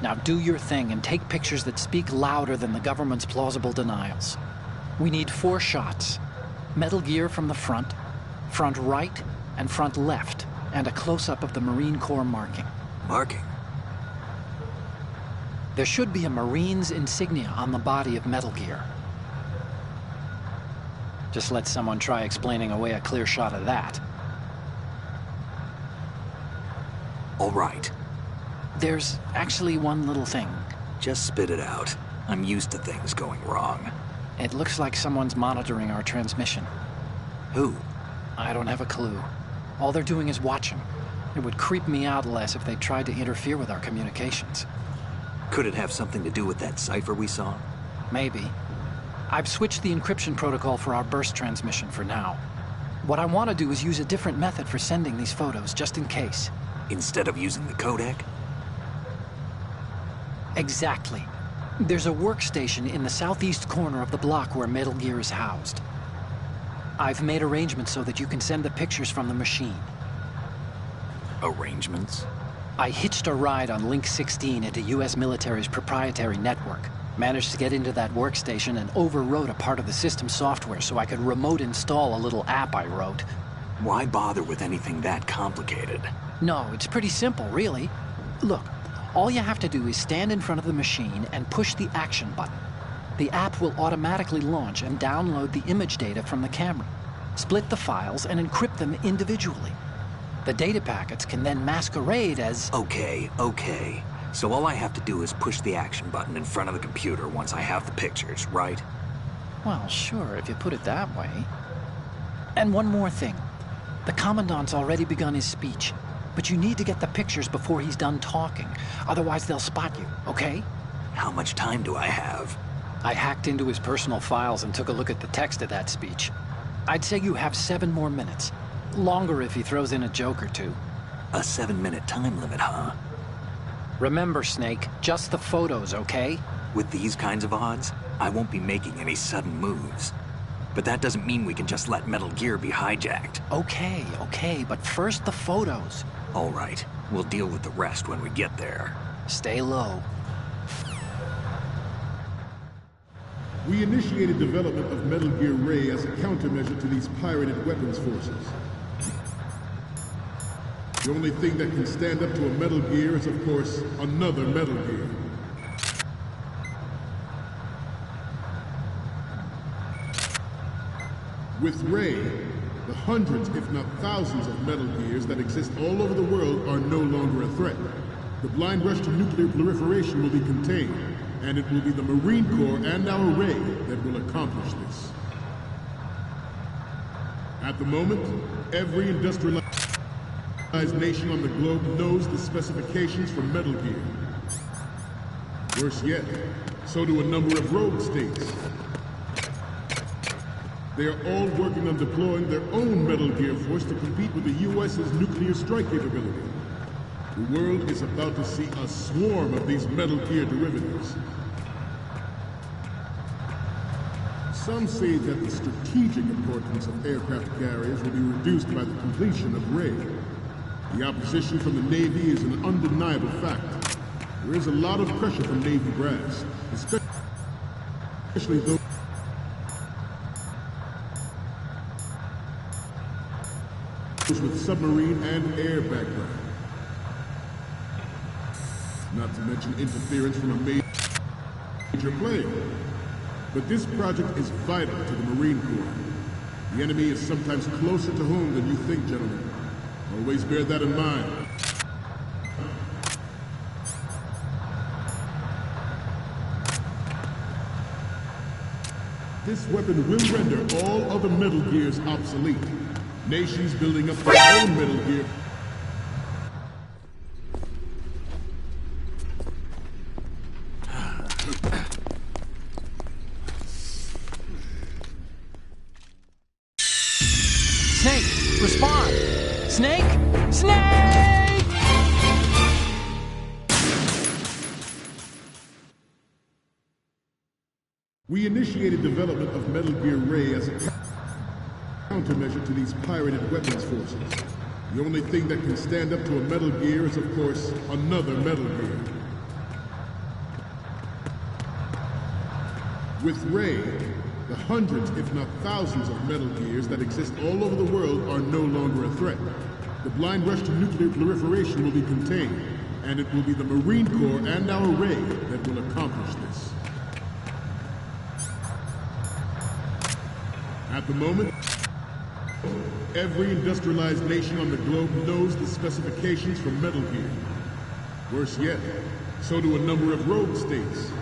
Now do your thing and take pictures that speak louder than the government's plausible denials. We need 4 shots. Metal Gear from the front, front right and front left, and a close-up of the Marine Corps marking. Marking? There should be a Marine's insignia on the body of Metal Gear. Just let someone try explaining away a clear shot of that. All right. There's actually one little thing. Just spit it out. I'm used to things going wrong. It looks like someone's monitoring our transmission. Who? I don't have a clue. All they're doing is watching. It would creep me out less if they tried to interfere with our communications. Could it have something to do with that cipher we saw? Maybe. I've switched the encryption protocol for our burst transmission for now. What I want to do is use a different method for sending these photos, just in case. Instead of using the codec? Exactly. There's a workstation in the southeast corner of the block where Metal Gear is housed. I've made arrangements so that you can send the pictures from the machine. Arrangements? I hitched a ride on Link 16 into U.S. military's proprietary network. Managed to get into that workstation and overwrote a part of the system software so I could remote install a little app I wrote. Why bother with anything that complicated? No, it's pretty simple, really. Look, all you have to do is stand in front of the machine and push the action button. The app will automatically launch and download the image data from the camera, split the files, and encrypt them individually. The data packets can then masquerade as... Okay. So all I have to do is push the action button in front of the computer once I have the pictures, right? Well, sure, if you put it that way. And one more thing. The Commandant's already begun his speech, but you need to get the pictures before he's done talking. Otherwise, they'll spot you, okay? How much time do I have? I hacked into his personal files and took a look at the text of that speech. I'd say you have 7 more minutes. Longer if he throws in a joke or two. A 7-minute time limit, huh? Remember, Snake, just the photos, okay? With these kinds of odds, I won't be making any sudden moves. But that doesn't mean we can just let Metal Gear be hijacked. Okay, but first the photos. All right, we'll deal with the rest when we get there. Stay low. We initiated development of Metal Gear Ray as a countermeasure to these pirated weapons forces. The only thing that can stand up to a Metal Gear is, of course, another Metal Gear. With Ray, the hundreds, if not thousands, of Metal Gears that exist all over the world are no longer a threat. The blind rush to nuclear proliferation will be contained, and it will be the Marine Corps and our Ray that will accomplish this. At the moment, every industrialized nation on the globe knows the specifications for Metal Gear. Worse yet, so do a number of rogue states. They are all working on deploying their own Metal Gear force to compete with the U.S.'s nuclear strike capability. The world is about to see a swarm of these Metal Gear derivatives. Some say that the strategic importance of aircraft carriers will be reduced by the completion of Ray. The opposition from the Navy is an undeniable fact. There is a lot of pressure from Navy brass, especially those with submarine and air background. Not to mention interference from a major player. But this project is vital to the Marine Corps. The enemy is sometimes closer to home than you think, gentlemen. Always bear that in mind. This weapon will render all other Metal Gears obsolete. Nations building up their own Metal Gear. Snake, respond! Snake! Snake! We initiated development of Metal Gear Ray as a countermeasure to these pirated weapons forces. The only thing that can stand up to a Metal Gear is, of course, another Metal Gear. With Ray, The hundreds, if not thousands, of Metal Gears that exist all over the world are no longer a threat. The blind rush to nuclear proliferation will be contained, and it will be the Marine Corps and our Ray that will accomplish this. At the moment, every industrialized nation on the globe knows the specifications for Metal Gear. Worse yet, so do a number of rogue states.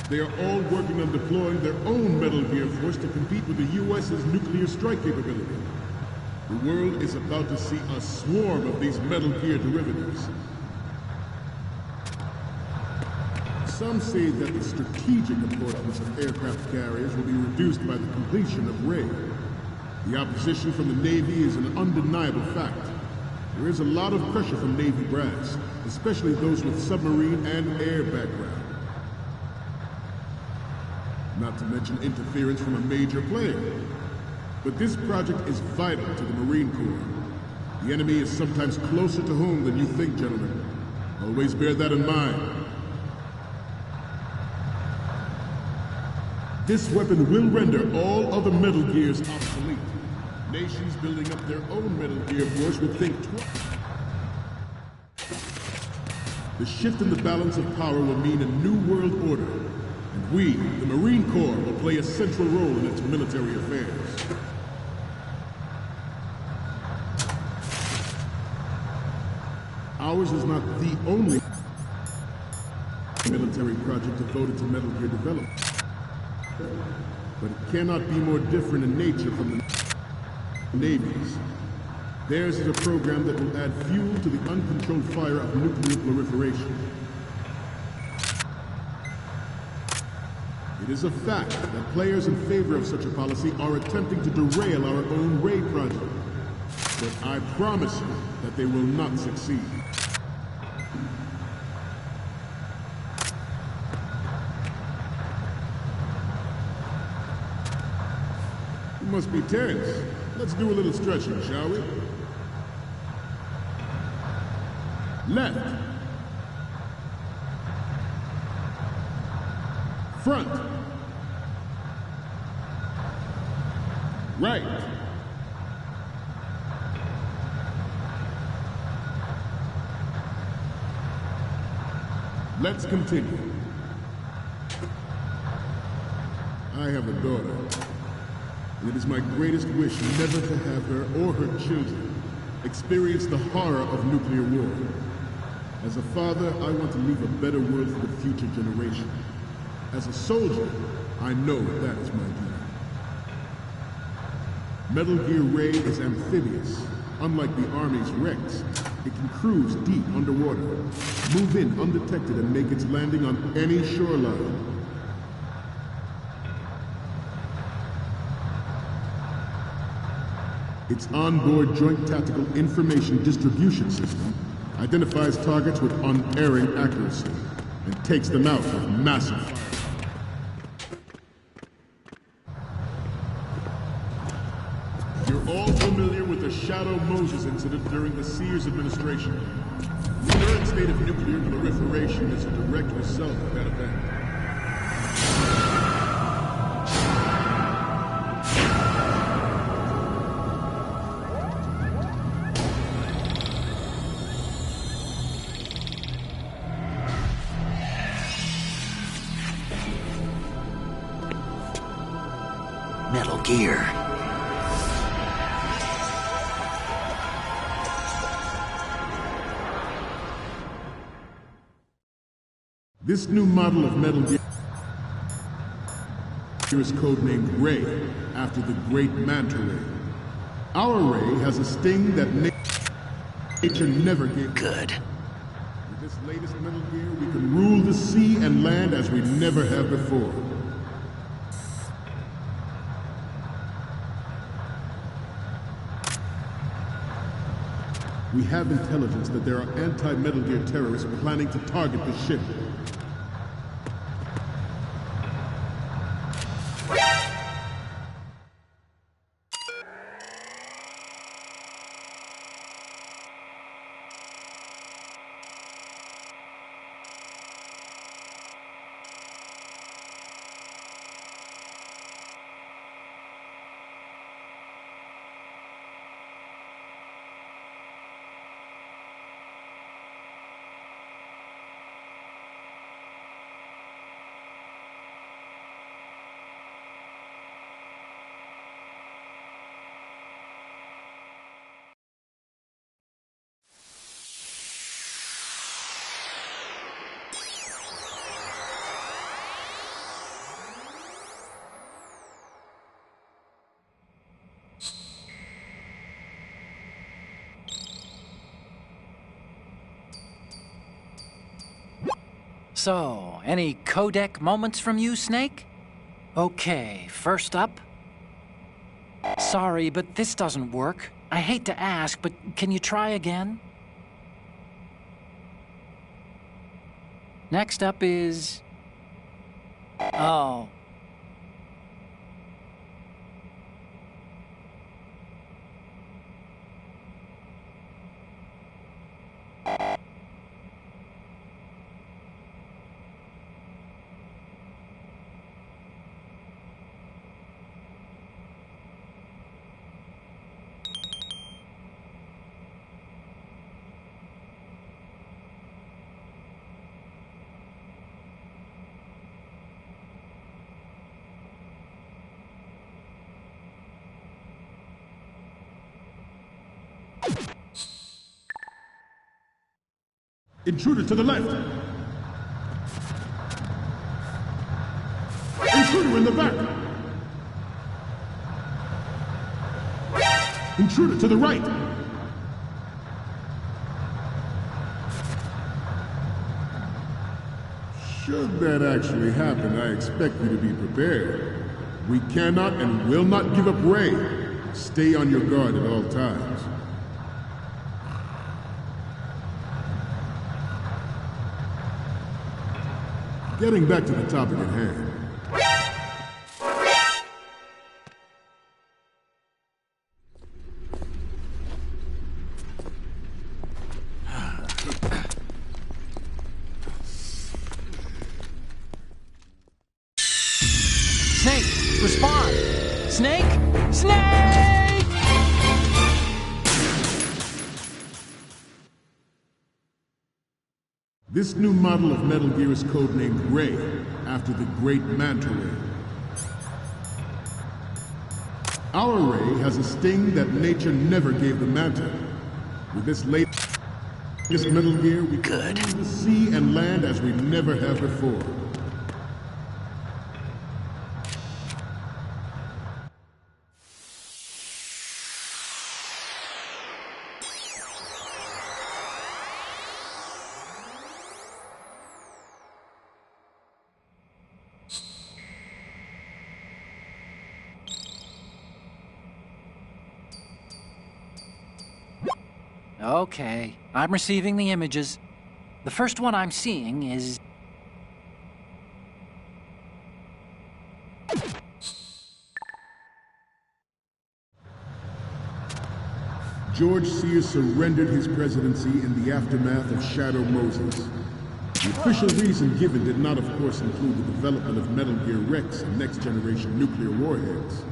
They are all working on deploying their own Metal Gear force to compete with the U.S.'s nuclear strike capability. The world is about to see a swarm of these Metal Gear derivatives. Some say that the strategic importance of aircraft carriers will be reduced by the completion of Ray. The opposition from the Navy is an undeniable fact. There is a lot of pressure from Navy brass, especially those with submarine and air background. Not to mention interference from a major player. But this project is vital to the Marine Corps. The enemy is sometimes closer to home than you think, gentlemen. Always bear that in mind. This weapon will render all other Metal Gears obsolete. Nations building up their own Metal Gear force would think twice. The shift in the balance of power will mean a new world order. And we, the Marine Corps, will play a central role in its military affairs. Ours is not the only military project devoted to Metal Gear development. But it cannot be more different in nature from the Navy's. Theirs is a program that will add fuel to the uncontrolled fire of nuclear proliferation. It is a fact that players in favor of such a policy are attempting to derail our own Ray project. But I promise you that they will not succeed. You must be tense. Let's do a little stretching, shall we? Left. Front. Right. Let's continue. I have a daughter, and it is my greatest wish never to have her or her children experience the horror of nuclear war. As a father, I want to leave a better world for the future generation. As a soldier, I know that is my duty. Metal Gear Ray is amphibious. Unlike the Army's Rex, it can cruise deep underwater, move in undetected, and make its landing on any shoreline. Its onboard Joint Tactical Information Distribution System identifies targets with unerring accuracy and takes them out with massive fire. You're all familiar with the Shadow Moses incident during the Sears administration. The current state of nuclear proliferation is a direct result of that event. Metal Gear. This new model of Metal Gear is codenamed Ray, after the great Manta Ray. Our Ray has a sting that nature never gave. Good. With this latest Metal Gear, we can rule the sea and land as we never have before. We have intelligence that there are anti-Metal Gear terrorists planning to target the ship. So, any codec moments from you, Snake? Okay, first up. Sorry, but this doesn't work. I hate to ask, but can you try again? Next up is... Oh. Intruder to the left! Intruder in the back! Intruder to the right! Should that actually happen, I expect you to be prepared. We cannot and will not give up Ray. Stay on your guard at all times. Getting back to the topic at hand. Snake, respond! Snake! Snake! This new model of Metal Gear is codenamed Ray, after the great Manta Ray. Our Ray has a sting that nature never gave the Manta. With this latest Metal Gear, we can use the sea and land as we never have before. Okay, I'm receiving the images. The first one I'm seeing is... George Sears surrendered his presidency in the aftermath of Shadow Moses. The official reason given did not, of course, include the development of Metal Gear Rex and next-generation nuclear warheads.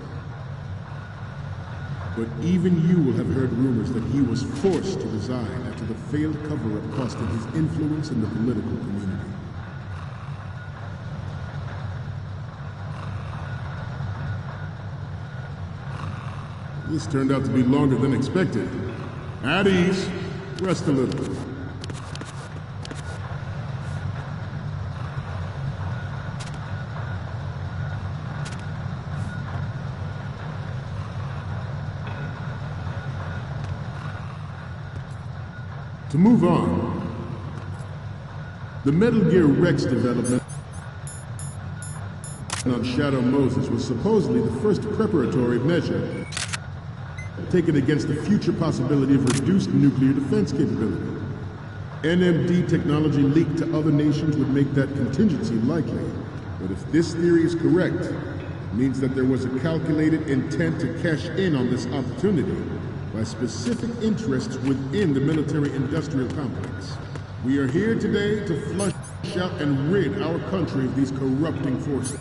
But even you will have heard rumors that he was forced to resign after the failed cover-up cost him his influence in the political community. This turned out to be longer than expected. At ease. Rest a little. To move on, the Metal Gear Rex development on Shadow Moses was supposedly the first preparatory measure taken against the future possibility of reduced nuclear defense capability. NMD technology leaked to other nations would make that contingency likely. But if this theory is correct, it means that there was a calculated intent to cash in on this opportunity by specific interests within the military-industrial complex. We are here today to flush out and rid our country of these corrupting forces.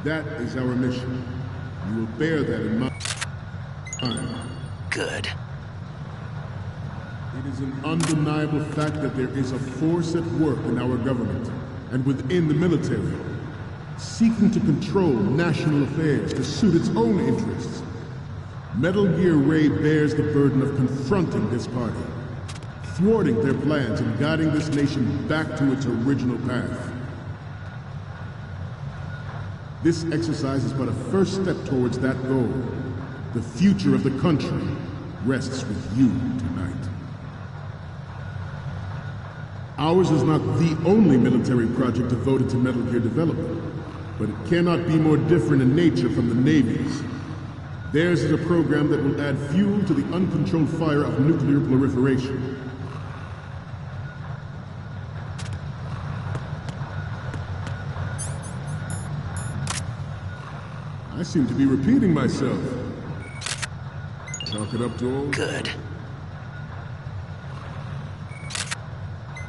That is our mission. You will bear that in mind. Good. It is an undeniable fact that there is a force at work in our government and within the military, seeking to control national affairs to suit its own interests. Metal Gear Ray bears the burden of confronting this party, thwarting their plans and guiding this nation back to its original path. This exercise is but a first step towards that goal. The future of the country rests with you tonight. Ours is not the only military project devoted to Metal Gear development, but it cannot be more different in nature from the Navy's. Theirs is a program that will add fuel to the uncontrolled fire of nuclear proliferation. I seem to be repeating myself. Chalk it up to old. Good.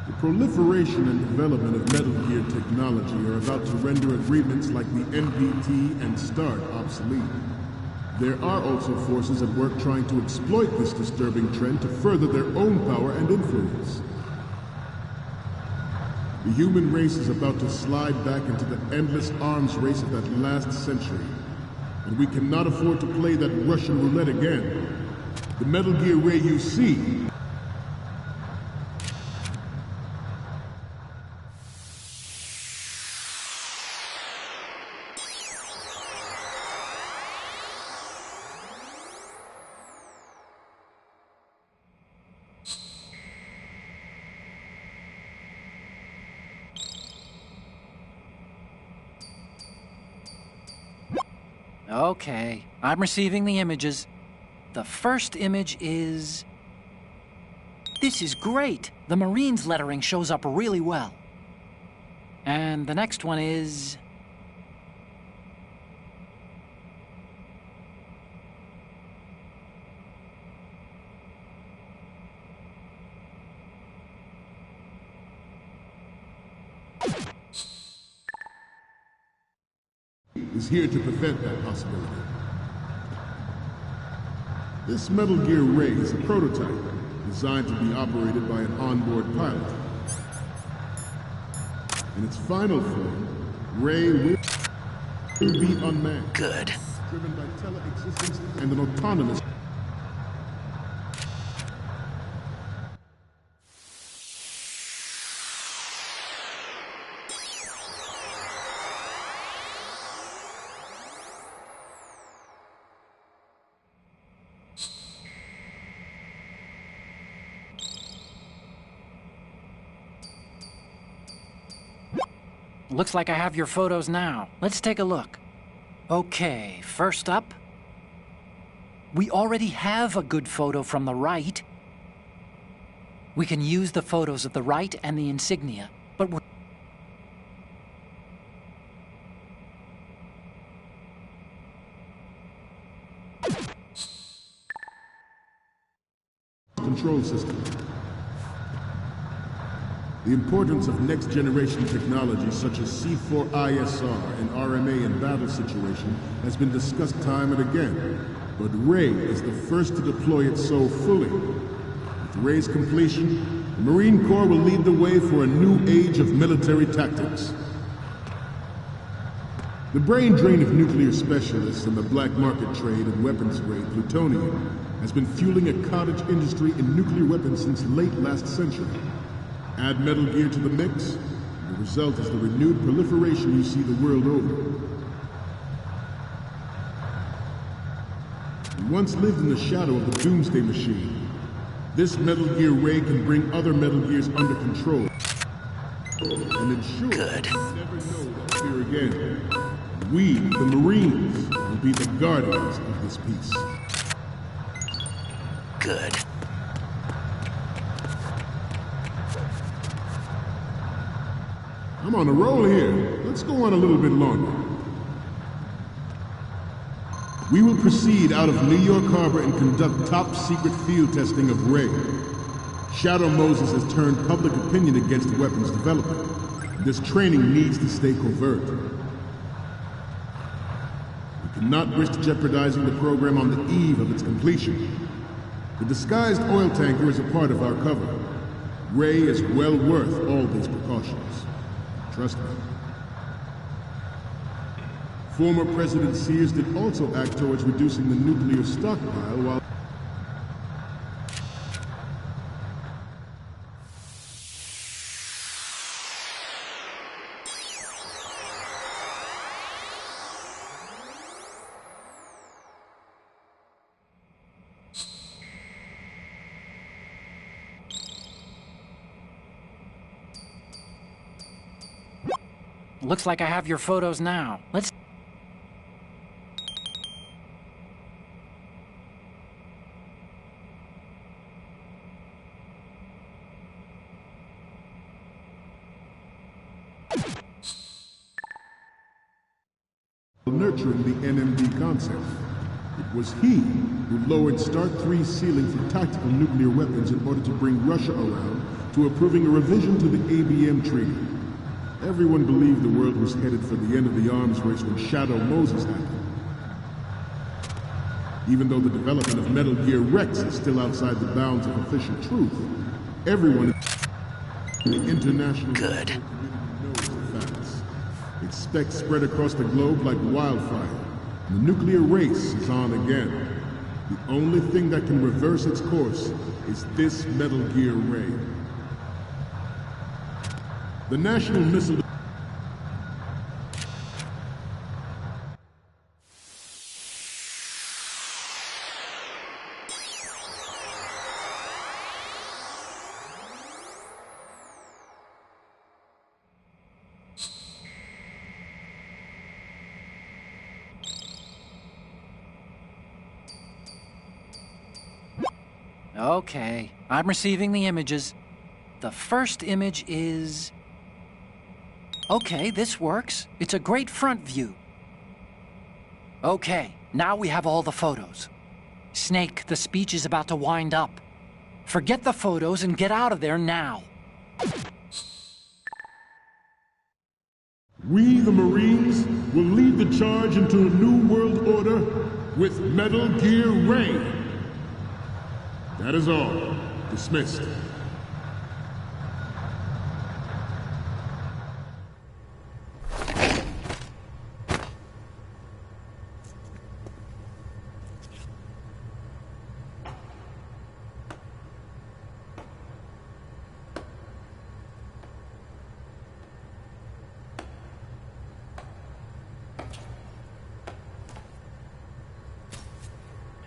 The proliferation and development of Metal Gear technology are about to render agreements like the NPT and START obsolete. There are also forces at work trying to exploit this disturbing trend to further their own power and influence. The human race is about to slide back into the endless arms race of that last century, and we cannot afford to play that Russian roulette again. The Metal Gear Ray you see Okay, I'm receiving the images. The first image is... This is great! The Marines lettering shows up really well. And the next one is... is here to prevent that possibility. This Metal Gear Ray is a prototype, designed to be operated by an onboard pilot. In its final form, Ray will be unmanned. Good. Driven by tele-existence and an autonomous... Looks like I have your photos now. Let's take a look. Okay, first up... We already have a good photo from the right. We can use the photos of the right and the insignia, but we're... control system. The importance of next-generation technology such as C4ISR and RMA in battle situation has been discussed time and again, but Ray is the first to deploy it so fully. With Ray's completion, the Marine Corps will lead the way for a new age of military tactics. The brain drain of nuclear specialists and the black market trade in weapons-grade plutonium has been fueling a cottage industry in nuclear weapons since late last century. Add Metal Gear to the mix, and the result is the renewed proliferation you see the world over. We once lived in the shadow of the Doomsday Machine. This Metal Gear Ray can bring other Metal Gears under control, and ensure we'll never know that fear again. We, the Marines, will be the guardians of this peace. Good. I'm on a roll here. Let's go on a little bit longer. We will proceed out of New York Harbor and conduct top-secret field testing of Ray. Shadow Moses has turned public opinion against weapons development. This training needs to stay covert. We cannot risk jeopardizing the program on the eve of its completion. The disguised oil tanker is a part of our cover. Ray is well worth all these precautions. Trust me. Former President Sears did also act towards reducing the nuclear stockpile while... Looks like I have your photos now. Let's... Nurturing the NMD concept. It was he who lowered Start 3's ceiling for tactical nuclear weapons in order to bring Russia around to approving a revision to the ABM Treaty. Everyone believed the world was headed for the end of the arms race when Shadow Moses happened. Even though the development of Metal Gear Rex is still outside the bounds of official truth, everyone in the international community knows the facts. Its specs spread across the globe like wildfire. The nuclear race is on again. The only thing that can reverse its course is this Metal Gear ray. The National Missile... Okay, I'm receiving the images. The first image is... Okay, this works. It's a great front view. Okay, now we have all the photos. Snake, the speech is about to wind up. Forget the photos and get out of there now. We, the Marines, will lead the charge into a new world order with Metal Gear Ray. That is all. Dismissed.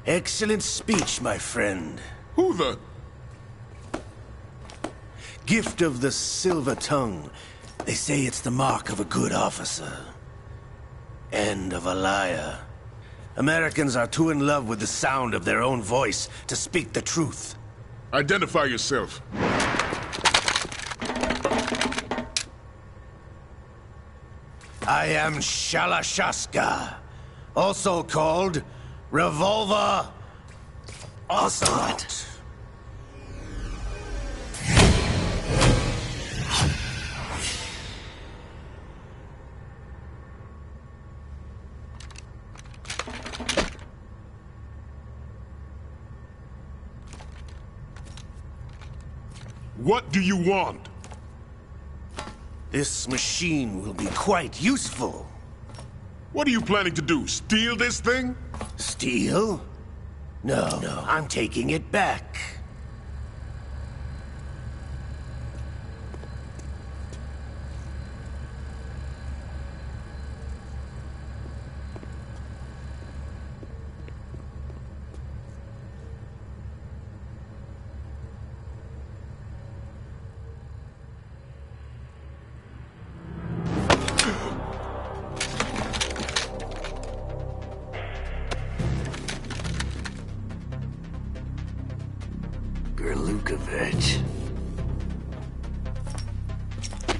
Excellent speech, my friend. Who the... Gift of the silver tongue. They say it's the mark of a good officer. And of a liar. Americans are too in love with the sound of their own voice to speak the truth. Identify yourself. I am Shalashaska, also called Revolver Ocelot. What do you want? This machine will be quite useful. What are you planning to do? Steal this thing? Steal? No, I'm taking it back.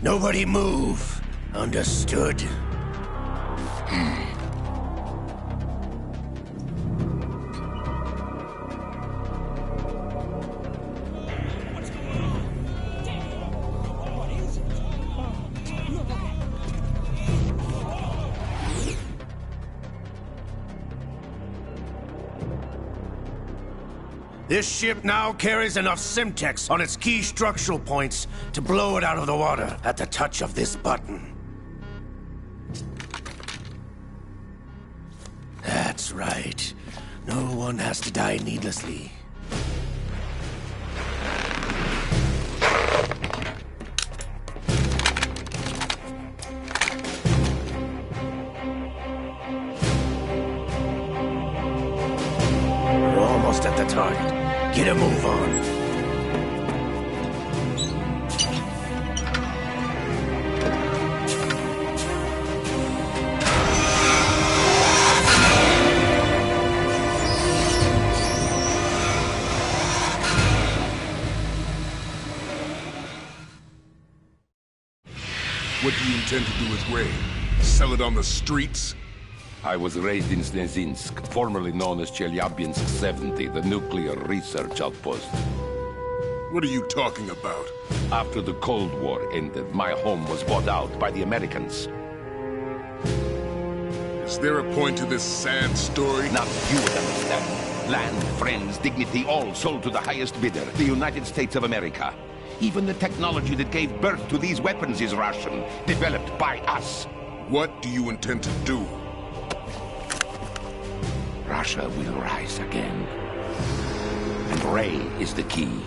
Nobody move. Understood? This ship now carries enough Simtex on its key structural points to blow it out of the water at the touch of this button. That's right. No one has to die needlessly. We're almost at the target. Get a move on. What do you intend to do with Ray? Sell it on the streets? I was raised in Snezinsk, formerly known as Chelyabinsk 70, the nuclear research outpost. What are you talking about? After the Cold War ended, my home was bought out by the Americans. Is there a point to this sad story? Not you would understand. Land, friends, dignity, all sold to the highest bidder, the United States of America. Even the technology that gave birth to these weapons is Russian, developed by us. What do you intend to do? Russia will rise again. And Ray is the key.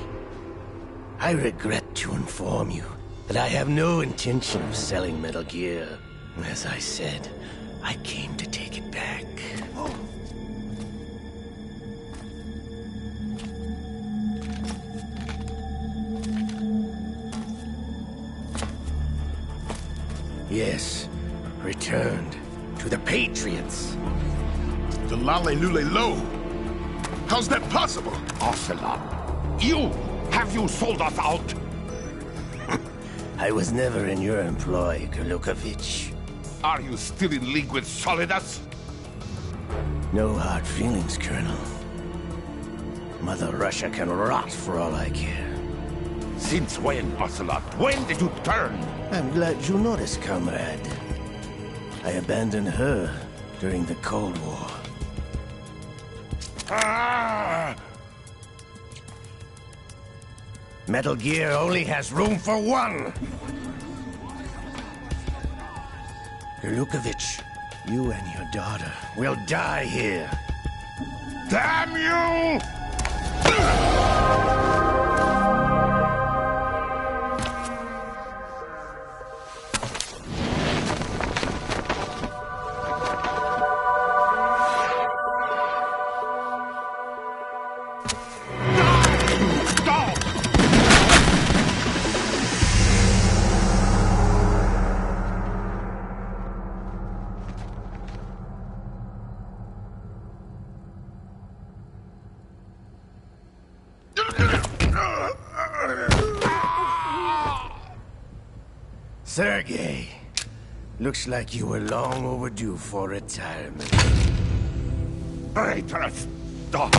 I regret to inform you that I have no intention of selling Metal Gear. As I said, I came to take it back. Yes, returned to the Patriots. The Lale Lule Lo? How's that possible? Ocelot, have you sold us out? I was never in your employ, Golukovich. Are you still in league with Solidus? No hard feelings, Colonel. Mother Russia can rot for all I care. Since when, Ocelot? When did you turn? I'm glad you noticed, comrade. I abandoned her during the Cold War. Ah! Metal Gear only has room for one! Golukovich, you and your daughter will die here. Damn you! Sergei, looks like you were long overdue for retirement. Traitorous dog!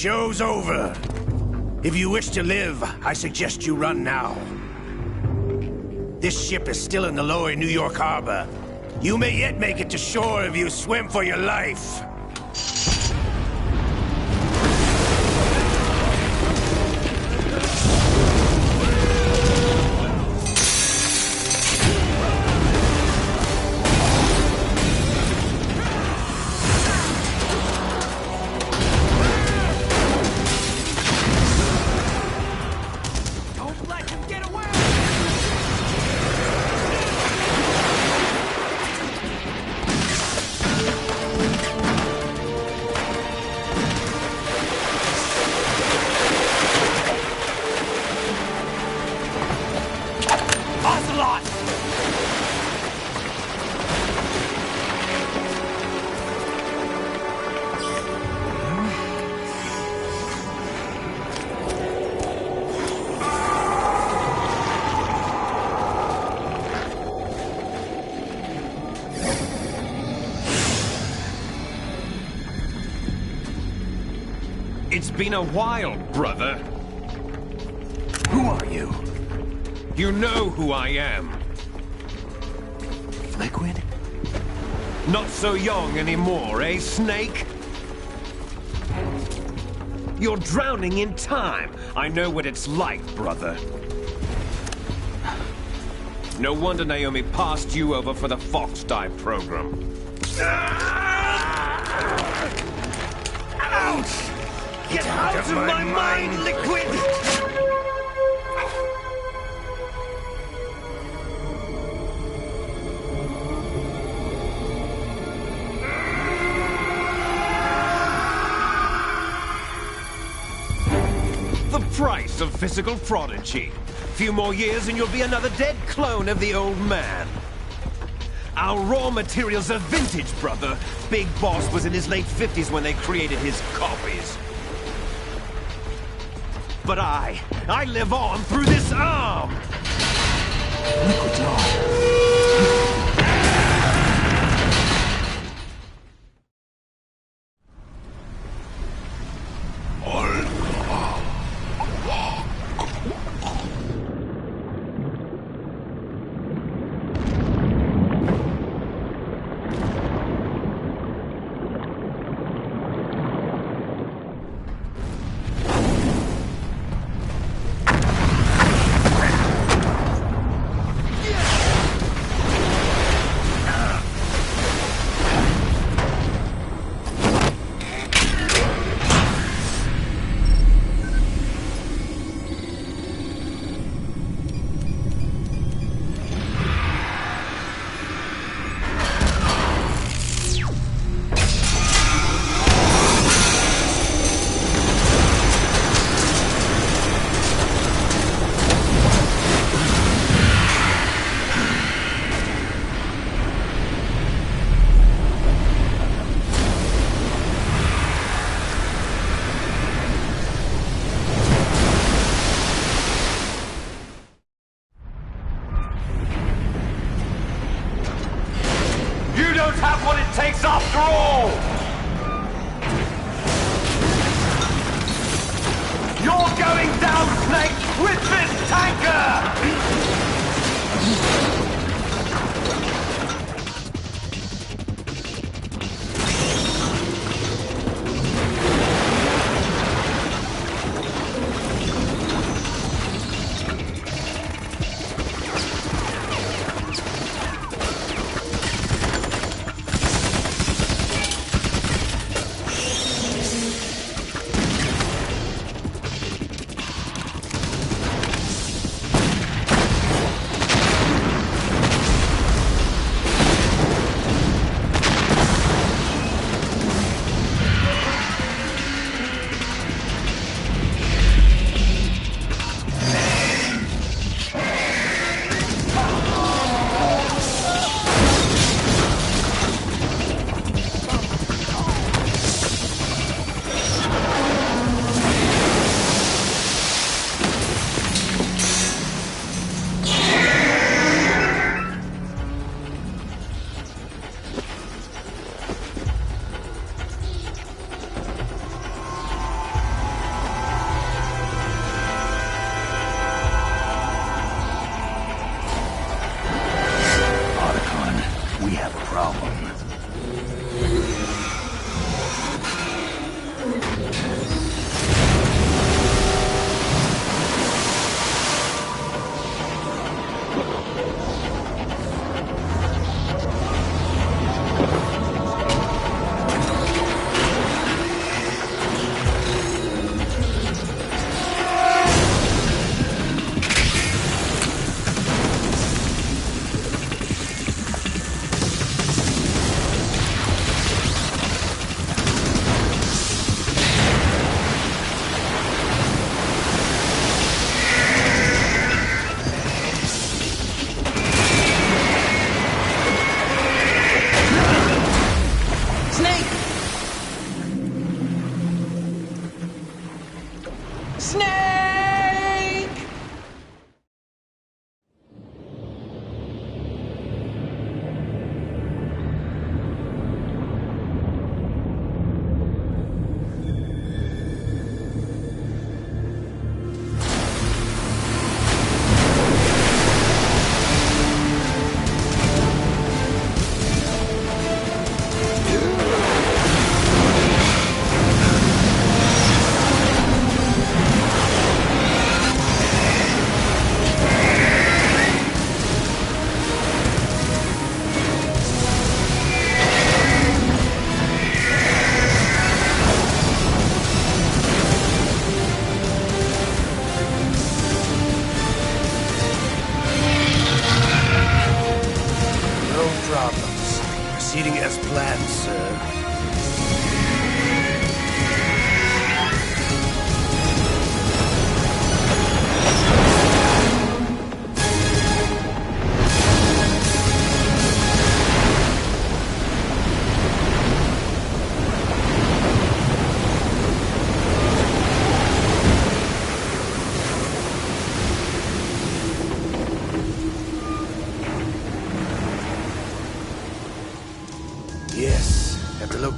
Show's over. If you wish to live, I suggest you run now. This ship is still in the lower New York harbor. You may yet make it to shore if you swim for your life. It's been a while, brother. Who are you? You know who I am. Liquid? Not so young anymore, eh, Snake? You're drowning in time. I know what it's like, brother. No wonder Naomi passed you over for the Fox Dive program. Ouch! Get out of my mind, Liquid! price of physical prodigy. Few more years and you'll be another dead clone of the old man. Our raw materials are vintage, brother. Big Boss was in his late 50s when they created his copies. But I live on through this arm! Liquid's on. Takes after all! You're going down, Snake, with this tanker!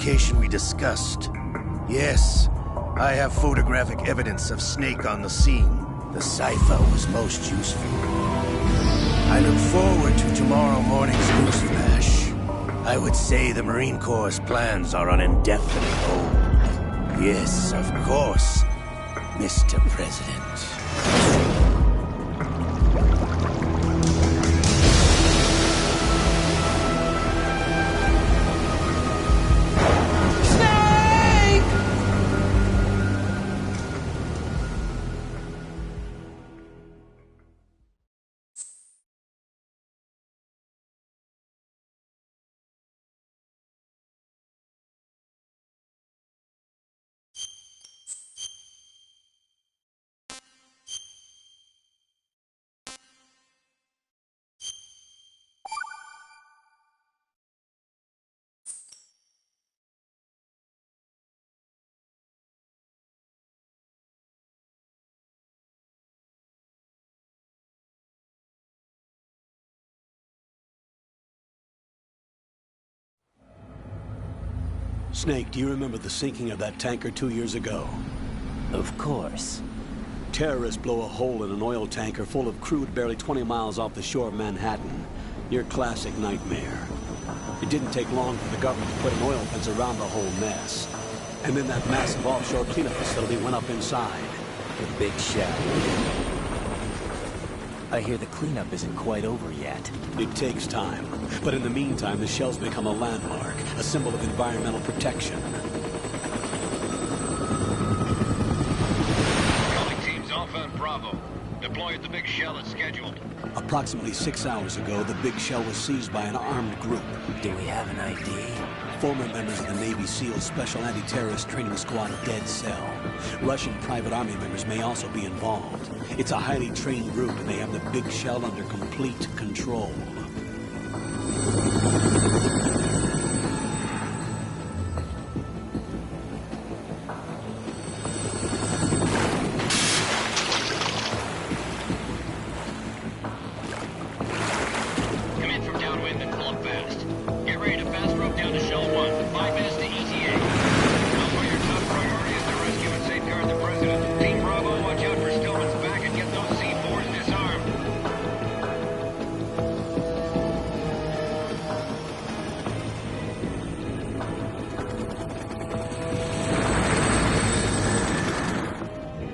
location we discussed. Yes, I have photographic evidence of Snake on the scene. The cipher was most useful. I look forward to tomorrow morning's news flash. I would say the Marine Corps' plans are on indefinite hold. Yes, of course, Mr. President. Snake, do you remember the sinking of that tanker 2 years ago? Of course. Terrorists blow a hole in an oil tanker full of crude barely 20 miles off the shore of Manhattan. Your classic nightmare. It didn't take long for the government to put an oil fence around the whole mess. And then that massive offshore cleanup facility went up inside. The big shell. I hear the cleanup isn't quite over yet. It takes time. But in the meantime, the shell's become a landmark, a symbol of environmental protection. Calling teams Alpha and Bravo. Deploy at the big shell as scheduled. Approximately 6 hours ago, the big shell was seized by an armed group. Do we have an ID? Former members of the Navy SEAL Special Anti-Terrorist Training Squad Dead Cell. Russian private army members may also be involved. It's a highly trained group, and they have the big shell under complete control. Come in from downwind and pull up fast. Get ready to fast rope down to Shell 1. 5 minutes to ETA. Elsewhere, your top priority is to rescue and safeguard the President. Team Bravo, watch out for Stillman's back and get those C4s disarmed.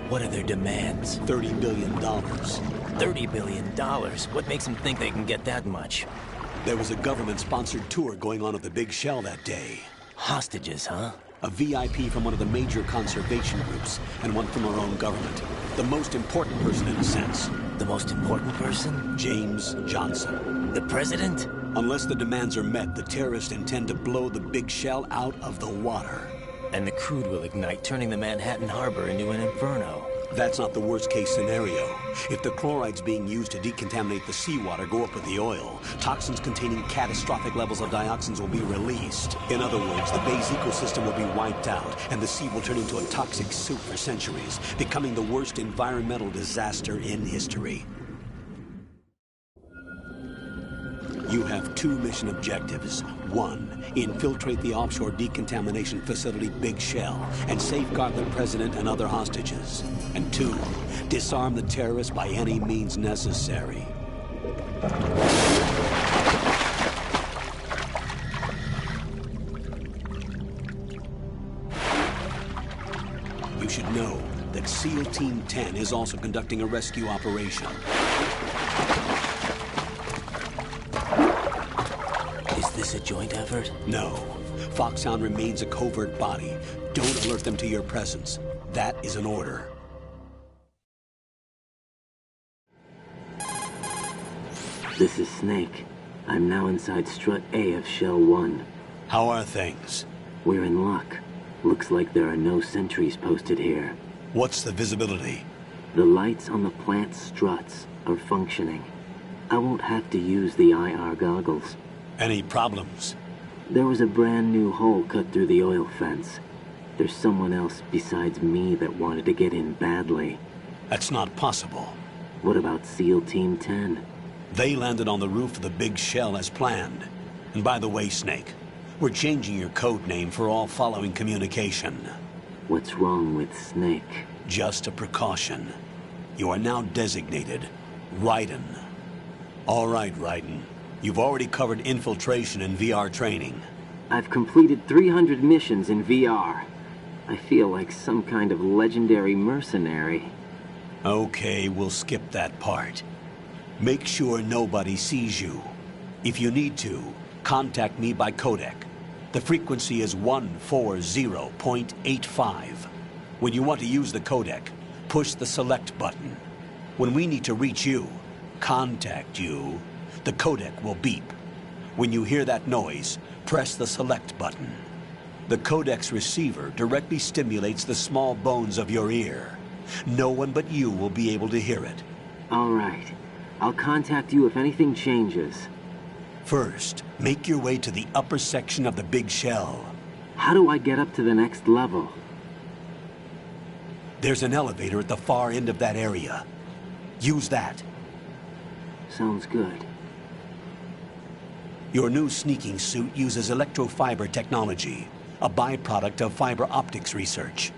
What are their demands? $30 billion. $30 billion? What makes them think they can get that much? There was a government-sponsored tour going on at the big shell that day. Hostages, huh? A VIP from one of the major conservation groups, and one from our own government. The most important person, in a sense. The most important person? James Johnson. The president? Unless the demands are met, the terrorists intend to blow the big shell out of the water. And the crude will ignite, turning the Manhattan Harbor into an inferno. That's not the worst-case scenario. If the chlorides being used to decontaminate the seawater go up with the oil, toxins containing catastrophic levels of dioxins will be released. In other words, the bay's ecosystem will be wiped out, and the sea will turn into a toxic soup for centuries, becoming the worst environmental disaster in history. You have 2 mission objectives. 1, infiltrate the offshore decontamination facility Big Shell and safeguard the president and other hostages. And 2, disarm the terrorists by any means necessary. You should know that SEAL Team 10 is also conducting a rescue operation. Is this a joint effort? No. Foxhound remains a covert body. Don't alert them to your presence. That is an order. This is Snake. I'm now inside Strut A of Shell 1. How are things? We're in luck. Looks like there are no sentries posted here. What's the visibility? The lights on the plant's struts are functioning. I won't have to use the IR goggles. Any problems? There was a brand new hole cut through the oil fence. There's someone else besides me that wanted to get in badly. That's not possible. What about SEAL Team 10? They landed on the roof of the Big Shell as planned. And by the way, Snake, We're changing your code name for all following communication. What's wrong with Snake? Just a precaution. You are now designated Raiden. All right, Raiden. You've already covered infiltration and VR training. I've completed 300 missions in VR. I feel like some kind of legendary mercenary. Okay, we'll skip that part. Make sure nobody sees you. If you need to, contact me by codec. The frequency is 140.85. When you want to use the codec, push the select button. When we need to reach you, contact you, the codec will beep. When you hear that noise, press the select button. The codec's receiver directly stimulates the small bones of your ear. No one but you will be able to hear it. All right. I'll contact you if anything changes. First, make your way to the upper section of the big shell. How do I get up to the next level? There's an elevator at the far end of that area. Use that. Sounds good. Your new sneaking suit uses electrofiber technology, a byproduct of fiber optics research.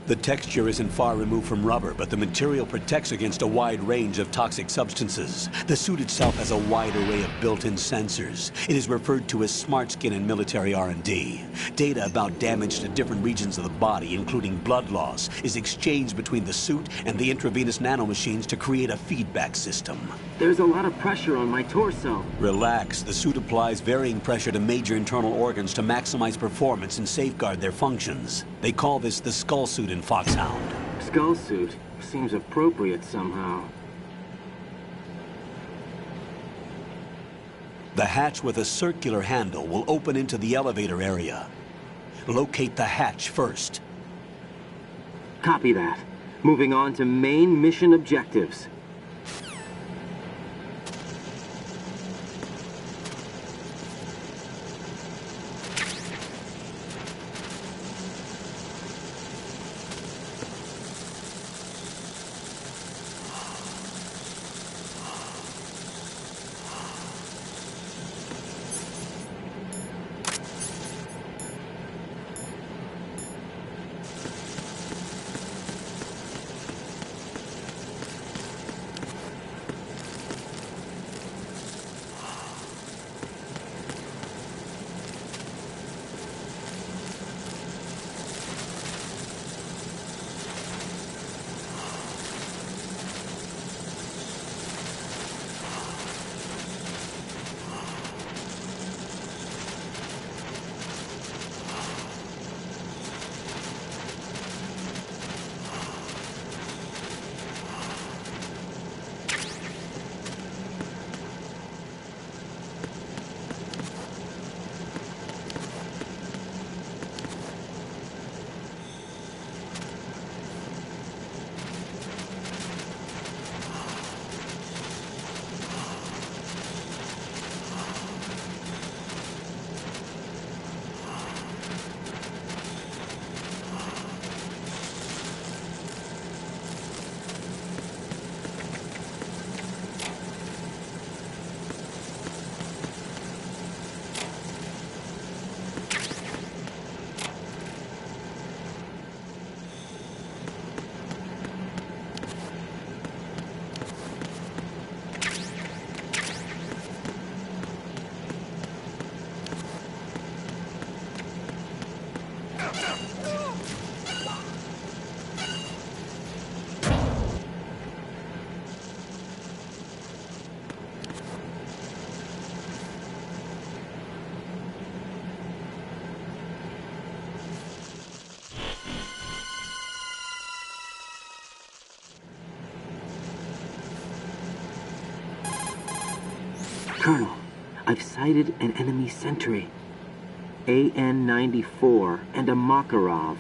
The texture isn't far removed from rubber, but the material protects against a wide range of toxic substances. The suit itself has a wide array of built-in sensors. It is referred to as smart skin in military R&D. Data about damage to different regions of the body, including blood loss, is exchanged between the suit and the intravenous nanomachines to create a feedback system. There's a lot of pressure on my torso. Relax. The suit applies varying pressure to major internal organs to maximize performance and safeguard their functions. They call this the skull suit in Foxhound. Skull suit seems appropriate somehow. The hatch with a circular handle will open into the elevator area. Locate the hatch first. Copy that. Moving on to main mission objectives. Colonel, I've sighted an enemy sentry. AN-94 and a Makarov.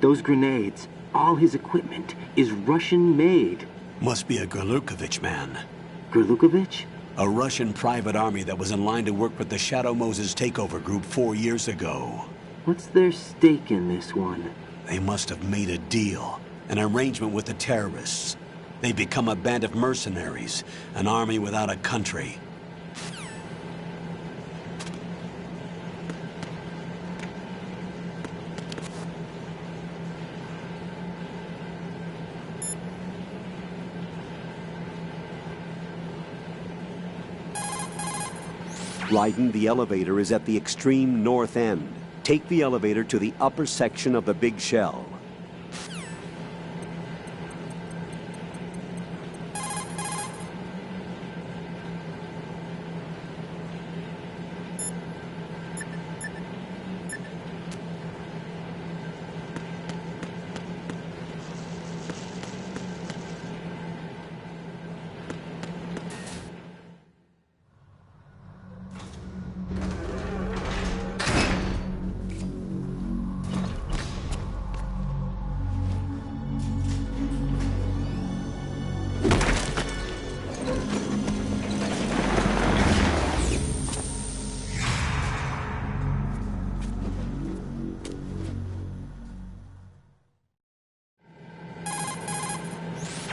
Those grenades, all his equipment, is Russian-made. Must be a Gurlukovich man. Gurlukovich? A Russian private army that was in line to work with the Shadow Moses takeover group 4 years ago. What's their stake in this one? They must have made a deal, an arrangement with the terrorists. They become a band of mercenaries, an army without a country. Raiden, the elevator is at the extreme north end. Take the elevator to the upper section of the big shell.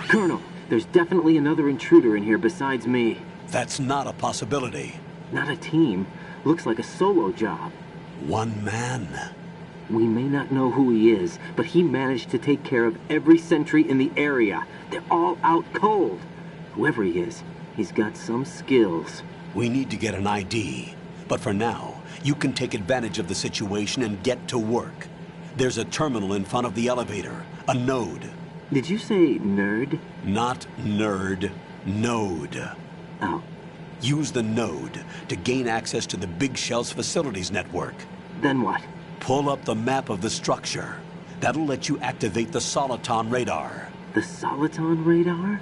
Colonel, there's definitely another intruder in here besides me. That's not a possibility. Not a team. Looks like a solo job. One man. We may not know who he is, but he managed to take care of every sentry in the area. They're all out cold. Whoever he is, he's got some skills. We need to get an ID. But for now, you can take advantage of the situation and get to work. There's a terminal in front of the elevator. A node. Did you say nerd? Not nerd. Node. Oh. Use the node to gain access to the Big Shell's facilities network. Then what? Pull up the map of the structure. That'll let you activate the Soliton radar. The Soliton radar?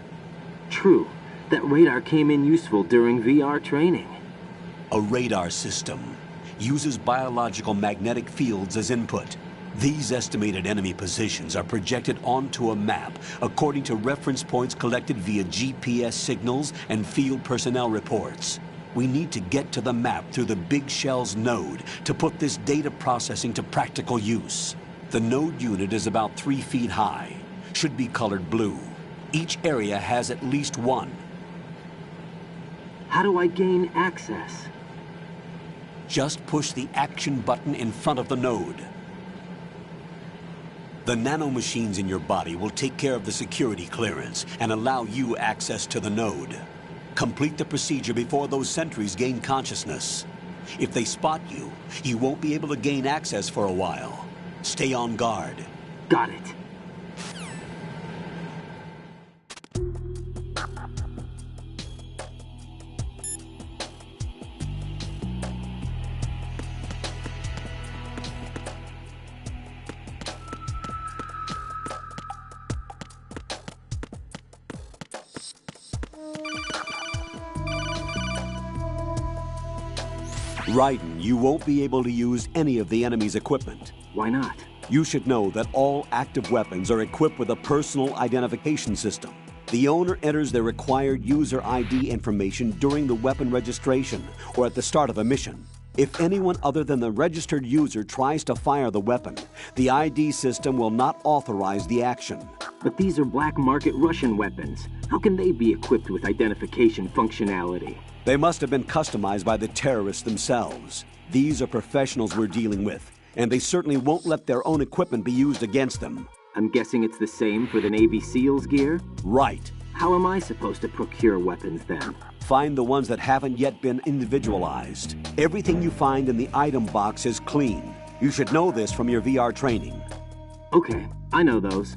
True. That radar came in useful during VR training. A radar system uses biological magnetic fields as input. These estimated enemy positions are projected onto a map according to reference points collected via GPS signals and field personnel reports. We need to get to the map through the Big Shell's node to put this data processing to practical use. The node unit is about 3 feet high, should be colored blue. Each area has at least one. How do I gain access? Just push the action button in front of the node. The nanomachines in your body will take care of the security clearance and allow you access to the node. Complete the procedure before those sentries gain consciousness. If they spot you, you won't be able to gain access for a while. Stay on guard. Got it. Raiden, you won't be able to use any of the enemy's equipment. Why not? You should know that all active weapons are equipped with a personal identification system. The owner enters their required user ID information during the weapon registration or at the start of a mission. If anyone other than the registered user tries to fire the weapon, the ID system will not authorize the action. But these are black market Russian weapons. How can they be equipped with identification functionality? They must have been customized by the terrorists themselves. These are professionals we're dealing with, and they certainly won't let their own equipment be used against them. I'm guessing it's the same for the Navy SEALs gear? Right. How am I supposed to procure weapons then? Find the ones that haven't yet been individualized. Everything you find in the item box is clean. You should know this from your VR training. Okay, I know those.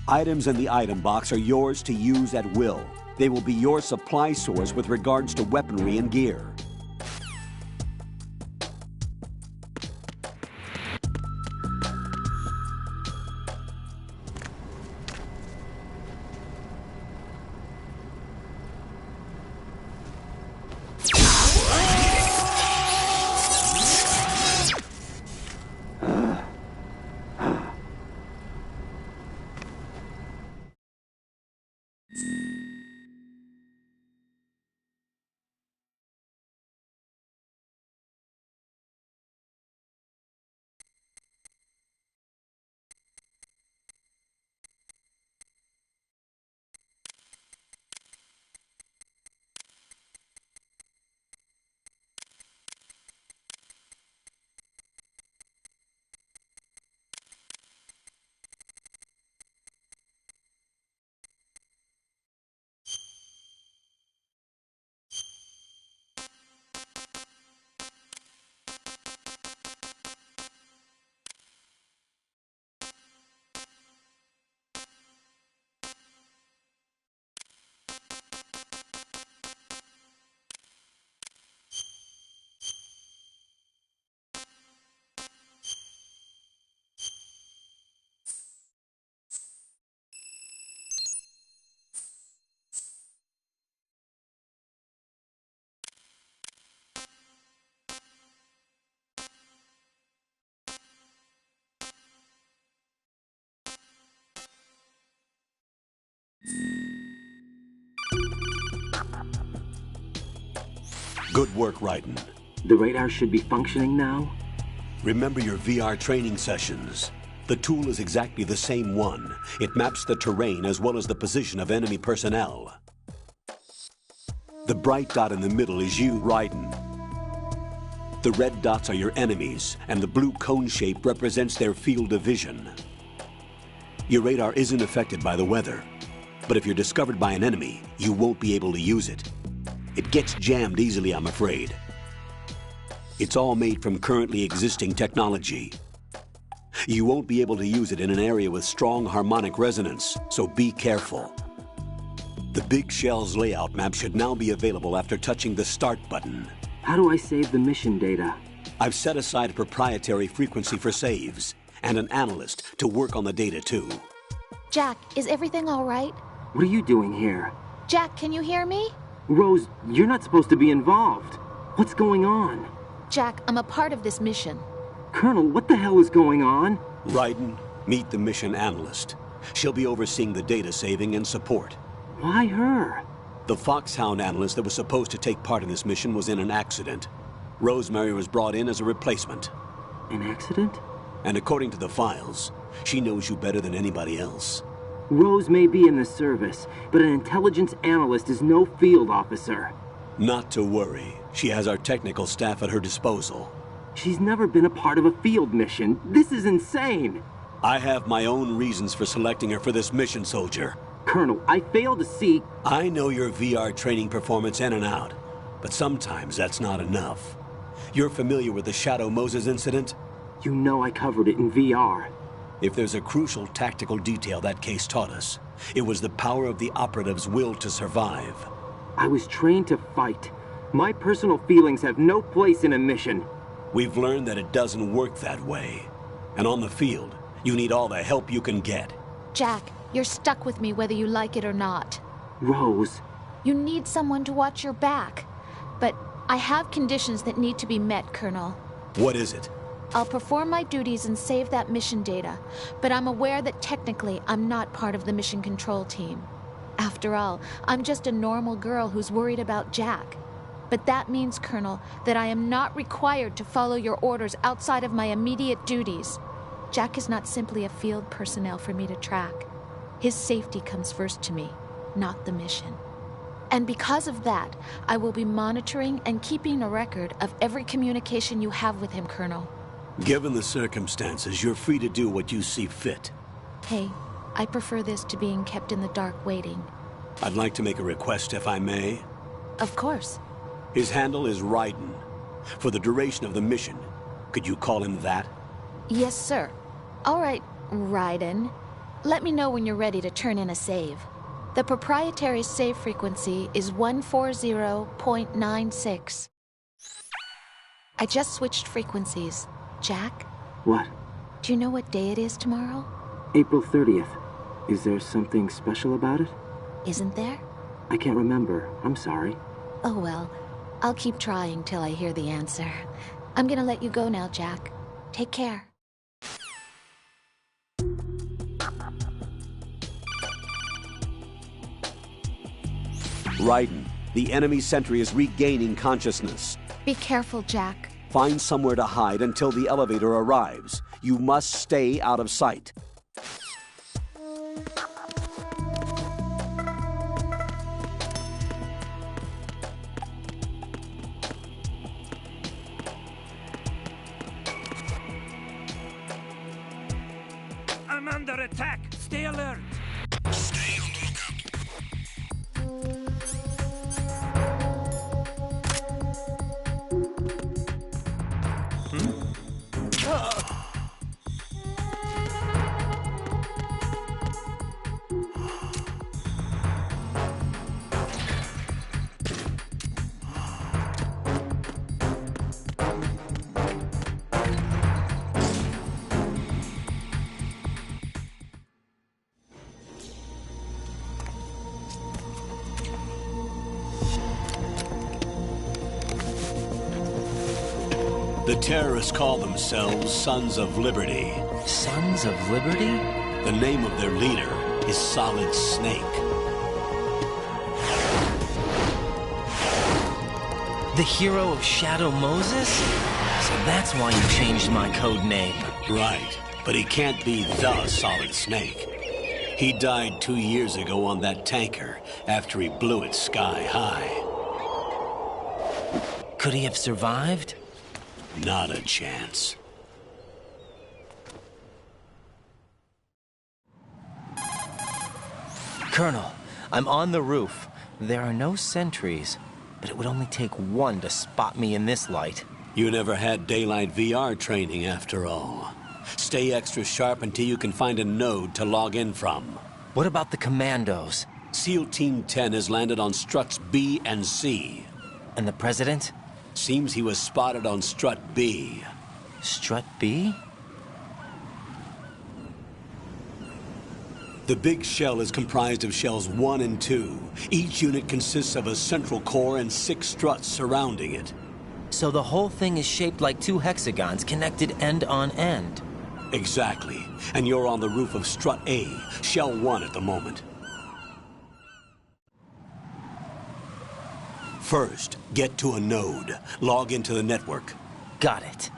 Items in the item box are yours to use at will. They will be your supply source with regards to weaponry and gear. Good work, Raiden. The radar should be functioning now? Remember your VR training sessions. The tool is exactly the same one. It maps the terrain as well as the position of enemy personnel. The bright dot in the middle is you, Raiden. The red dots are your enemies, and the blue cone shape represents their field of vision. Your radar isn't affected by the weather, but if you're discovered by an enemy, you won't be able to use it. It gets jammed easily, I'm afraid. It's all made from currently existing technology. You won't be able to use it in an area with strong harmonic resonance, so be careful. The Big Shell's layout map should now be available after touching the Start button. How do I save the mission data? I've set aside a proprietary frequency for saves, and an analyst to work on the data too. Jack, is everything all right? What are you doing here? Jack, can you hear me? Rose, you're not supposed to be involved. What's going on? Jack, I'm a part of this mission. Colonel, what the hell is going on? Raiden, meet the mission analyst. She'll be overseeing the data saving and support. Why her? The Foxhound analyst that was supposed to take part in this mission was in an accident. Rosemary was brought in as a replacement. An accident? And according to the files, she knows you better than anybody else. Rose may be in the service, but an intelligence analyst is no field officer. Not to worry. She has our technical staff at her disposal. She's never been a part of a field mission. This is insane. I have my own reasons for selecting her for this mission, soldier. Colonel, I fail to see... I know your VR training performance in and out, but sometimes that's not enough. You're familiar with the Shadow Moses incident? You know I covered it in VR. If there's a crucial tactical detail that case taught us, it was the power of the operative's will to survive. I was trained to fight. My personal feelings have no place in a mission. We've learned that it doesn't work that way. And on the field, you need all the help you can get. Jack, you're stuck with me whether you like it or not. Rose. You need someone to watch your back. But I have conditions that need to be met, Colonel. What is it? I'll perform my duties and save that mission data, but I'm aware that technically I'm not part of the mission control team. After all, I'm just a normal girl who's worried about Jack. But that means, Colonel, that I am not required to follow your orders outside of my immediate duties. Jack is not simply a field personnel for me to track. His safety comes first to me, not the mission. And because of that, I will be monitoring and keeping a record of every communication you have with him, Colonel. Given the circumstances, you're free to do what you see fit. Hey, I prefer this to being kept in the dark waiting. I'd like to make a request, if I may. Of course. His handle is Raiden. For the duration of the mission, could you call him that? Yes, sir. All right, Raiden. Let me know when you're ready to turn in a save. The proprietary save frequency is 140.96. I just switched frequencies. Jack? What? Do you know what day it is tomorrow? April 30th. Is there something special about it? Isn't there? I can't remember. I'm sorry. Oh well. I'll keep trying till I hear the answer. I'm gonna let you go now, Jack. Take care. Raiden, the enemy sentry is regaining consciousness. Be careful, Jack. Find somewhere to hide until the elevator arrives. You must stay out of sight. I'm under attack. Stay alert. Stay on the lookout. The terrorists call themselves Sons of Liberty. Sons of Liberty? The name of their leader is Solid Snake. The hero of Shadow Moses? So that's why you changed my code name. Right, but he can't be the Solid Snake. He died 2 years ago on that tanker after he blew it sky high. Could he have survived? Not a chance. Colonel, I'm on the roof. There are no sentries, but it would only take one to spot me in this light. You never had daylight VR training after all. Stay extra sharp until you can find a node to log in from. What about the commandos? SEAL Team 10 has landed on struts B and C. And the President? Seems he was spotted on strut B. Strut B? The big shell is comprised of shells 1 and 2. Each unit consists of a central core and 6 struts surrounding it. So the whole thing is shaped like 2 hexagons connected end on end. Exactly. And you're on the roof of strut A, shell 1 at the moment. First, get to a node. Log into the network. Got it.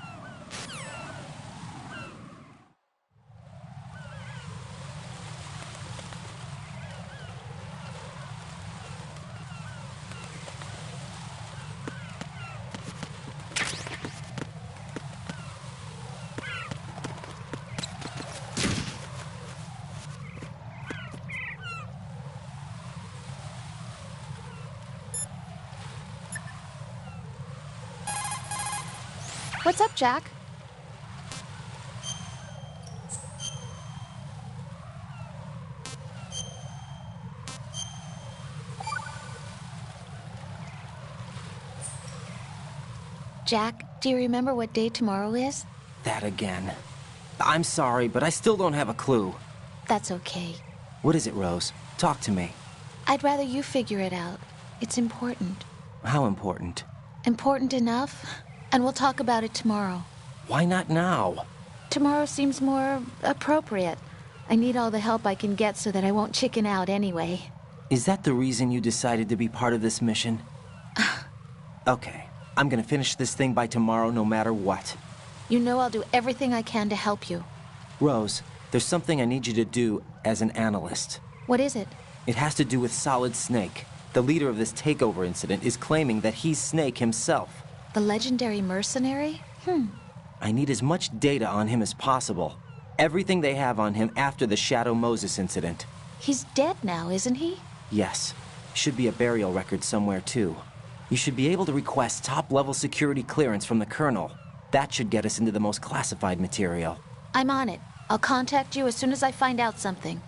What's up, Jack? Jack, do you remember what day tomorrow is? That again. I'm sorry, but I still don't have a clue. That's okay. What is it, Rose? Talk to me. I'd rather you figure it out. It's important. How important? Important enough? And we'll talk about it tomorrow. Why not now? Tomorrow seems more appropriate. I need all the help I can get so that I won't chicken out anyway. Is that the reason you decided to be part of this mission? Okay, I'm gonna finish this thing by tomorrow no matter what. You know I'll do everything I can to help you. Rose, there's something I need you to do as an analyst. What is it? It has to do with Solid Snake. The leader of this takeover incident is claiming that he's Snake himself. The legendary mercenary? I need as much data on him as possible. Everything they have on him after the Shadow Moses incident. He's dead now, isn't he? Yes. Should be a burial record somewhere, too. You should be able to request top-level security clearance from the Colonel. That should get us into the most classified material. I'm on it. I'll contact you as soon as I find out something.